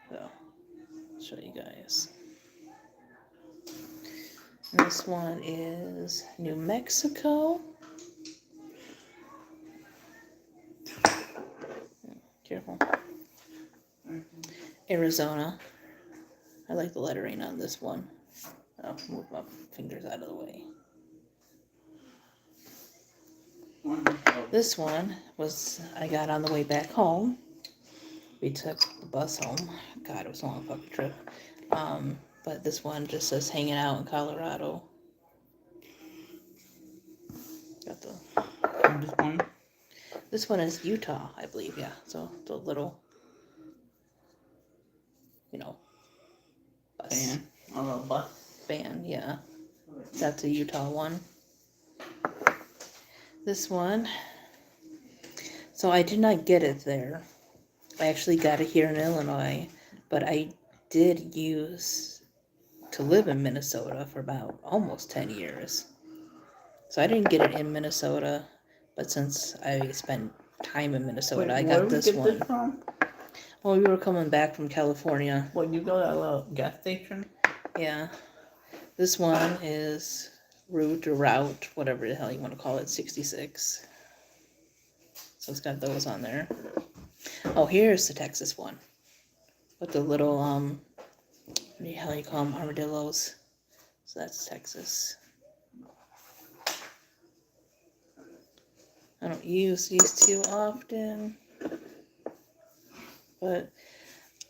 So, I'll show you guys. This one is New Mexico. Careful. Arizona. I like the lettering on this one. I'll move my fingers out of the way. This one was I got on the way back home. We took the bus home. God, it was a long fucking trip. But this one just says hanging out in Colorado. Got the. This one? This one is Utah, I believe. Yeah. So the little, bus. Van. A little bus. Van, yeah. That's a Utah one. This one. So I did not get it there. I actually got it here in Illinois, but I did use to live in Minnesota for about almost 10 years. So I didn't get it in Minnesota, But since I spent time in Minnesota, I where got did this we get one. this from? Well, we were coming back from California. What, you go to a little gas station? Yeah. This one is route, whatever the hell you want to call it, 66. So it's got those on there. Oh, here's the Texas one. With the little, what the hell you call them, armadillos. So that's Texas. I don't use these too often. But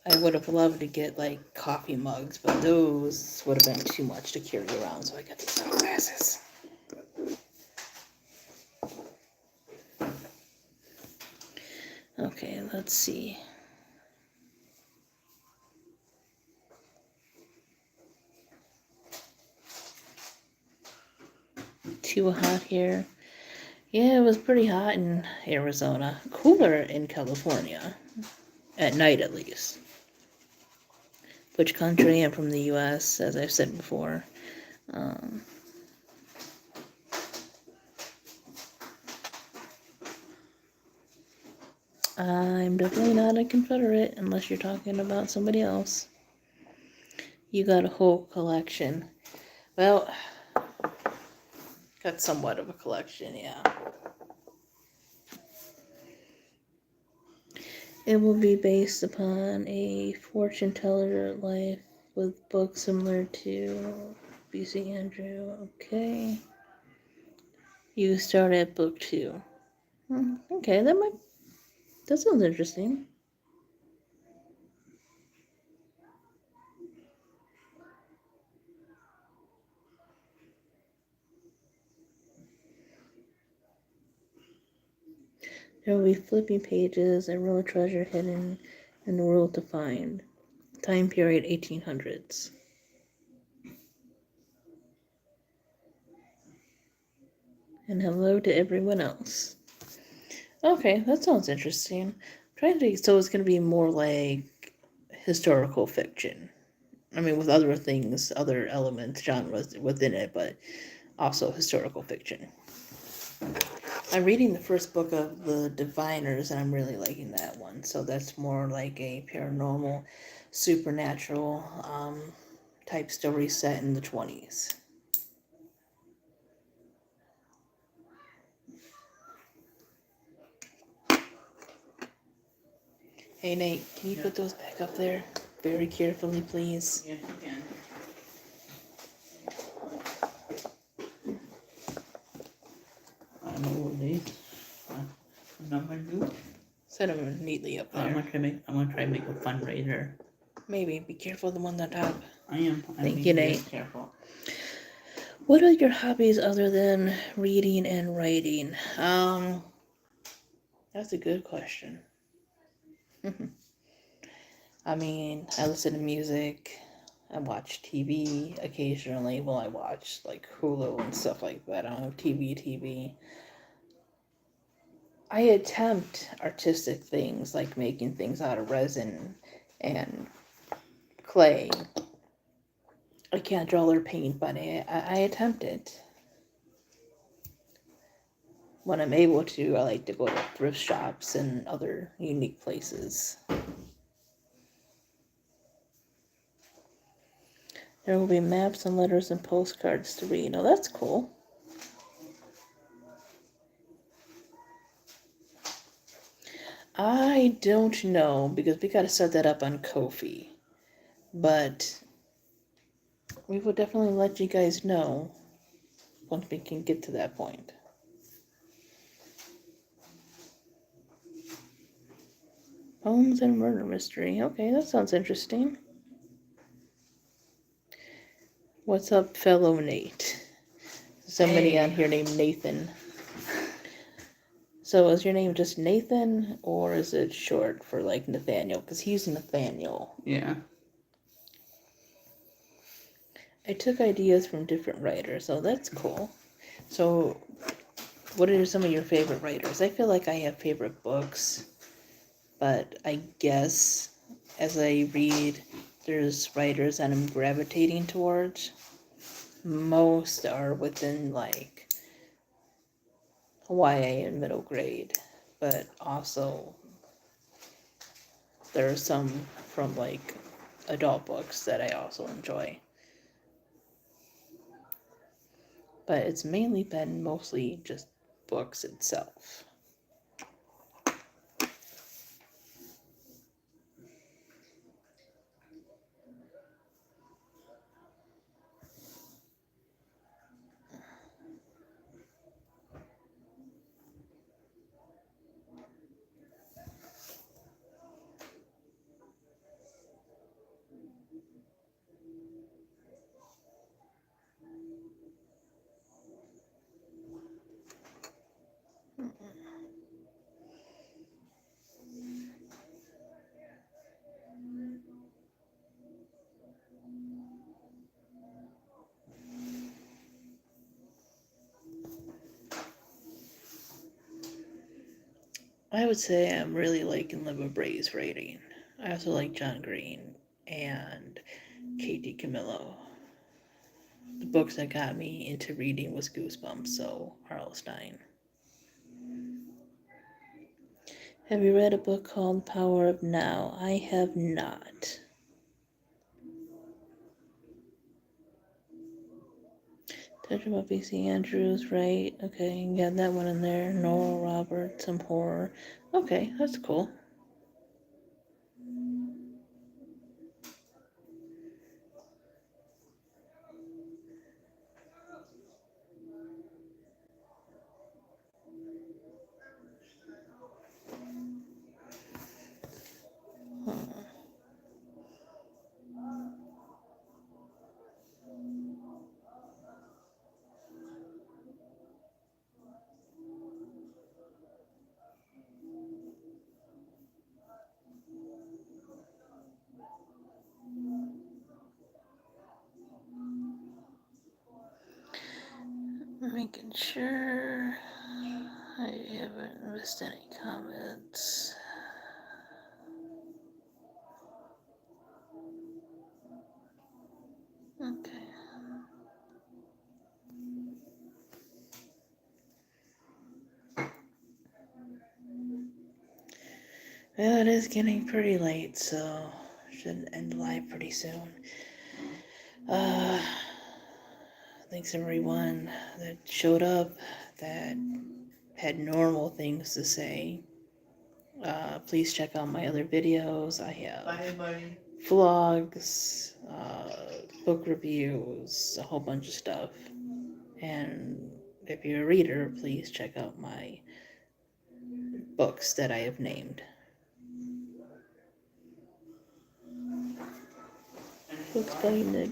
I would have loved to get, like, coffee mugs. But those would have been too much to carry around. So I got these little glasses. Okay, let's see. Too hot here. Yeah, it was pretty hot in Arizona. Cooler in California. At night, at least. Which country? I'm from the U.S., as I've said before. I'm definitely not a Confederate, unless you're talking about somebody else. You got a whole collection. Well, got somewhat of a collection, yeah. It will be based upon a fortune teller life with books similar to B.C. Andrew. Okay. You start at book 2. Okay, that sounds interesting. There will be flipping pages, a real treasure hidden, and the world to find. Time period 1800s. And hello to everyone else. Okay, that sounds interesting. So it's going to be more like historical fiction. I mean, with other things, other elements, genres within it, but also historical fiction. I'm reading the first book of The Diviners, and I'm really liking that one. So that's more like a paranormal, supernatural type story set in the 20s. Hey, Nate, can you put those back up there? Very carefully, please. Yes, you can. I don't know what these number do. Set them neatly up I'm there. gonna try to make a fundraiser. Maybe. Be careful of the one on top. I am. Thank you, being Nate. Careful. What are your hobbies other than reading and writing? That's a good question. I mean, I listen to music. I watch TV occasionally. Well, I watch like Hulu and stuff like that. I don't have TV. I attempt artistic things like making things out of resin and clay. I can't draw or paint, but I attempt it. When I'm able to, I like to go to thrift shops and other unique places. There will be maps and letters and postcards to read. Oh, that's cool. I don't know, because we got to set that up on Ko-fi. But we will definitely let you guys know once we can get to that point. Poems and murder mystery. Okay, that sounds interesting. What's up, fellow Nate? Somebody on here named Nathan. So is your name just Nathan, or is it short for like Nathaniel? Because he's Nathaniel. Yeah. I took ideas from different writers, so that's cool. So, what are some of your favorite writers? I feel like I have favorite books, but I guess as I read, there's writers that I'm gravitating towards. Most are within like YA in middle grade, but also there are some from like adult books that I also enjoy. But it's mainly been mostly just books itself. I would say I'm really liking Liva Bray's writing. I also like John Green and Katie Camillo. The books that got me into reading was Goosebumps, so R.L. Stine. Have you read a book called Power of Now? I have not. Touch about B.C. Andrews, right? Okay, got that one in there. Nora Roberts, some horror. Okay, that's cool. Making sure I haven't missed any comments. Okay. Well, it is getting pretty late, so should end live pretty soon. Thanks everyone that showed up, that had normal things to say. Please check out my other videos. I have vlogs, book reviews, a whole bunch of stuff. And if you're a reader, please check out my books that I have named. Books by Nick.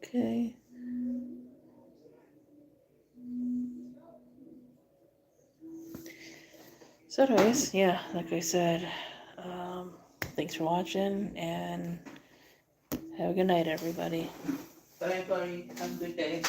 Okay. So anyways, yeah, like I said, thanks for watching, and have a good night, everybody. Bye, buddy. Have a good day.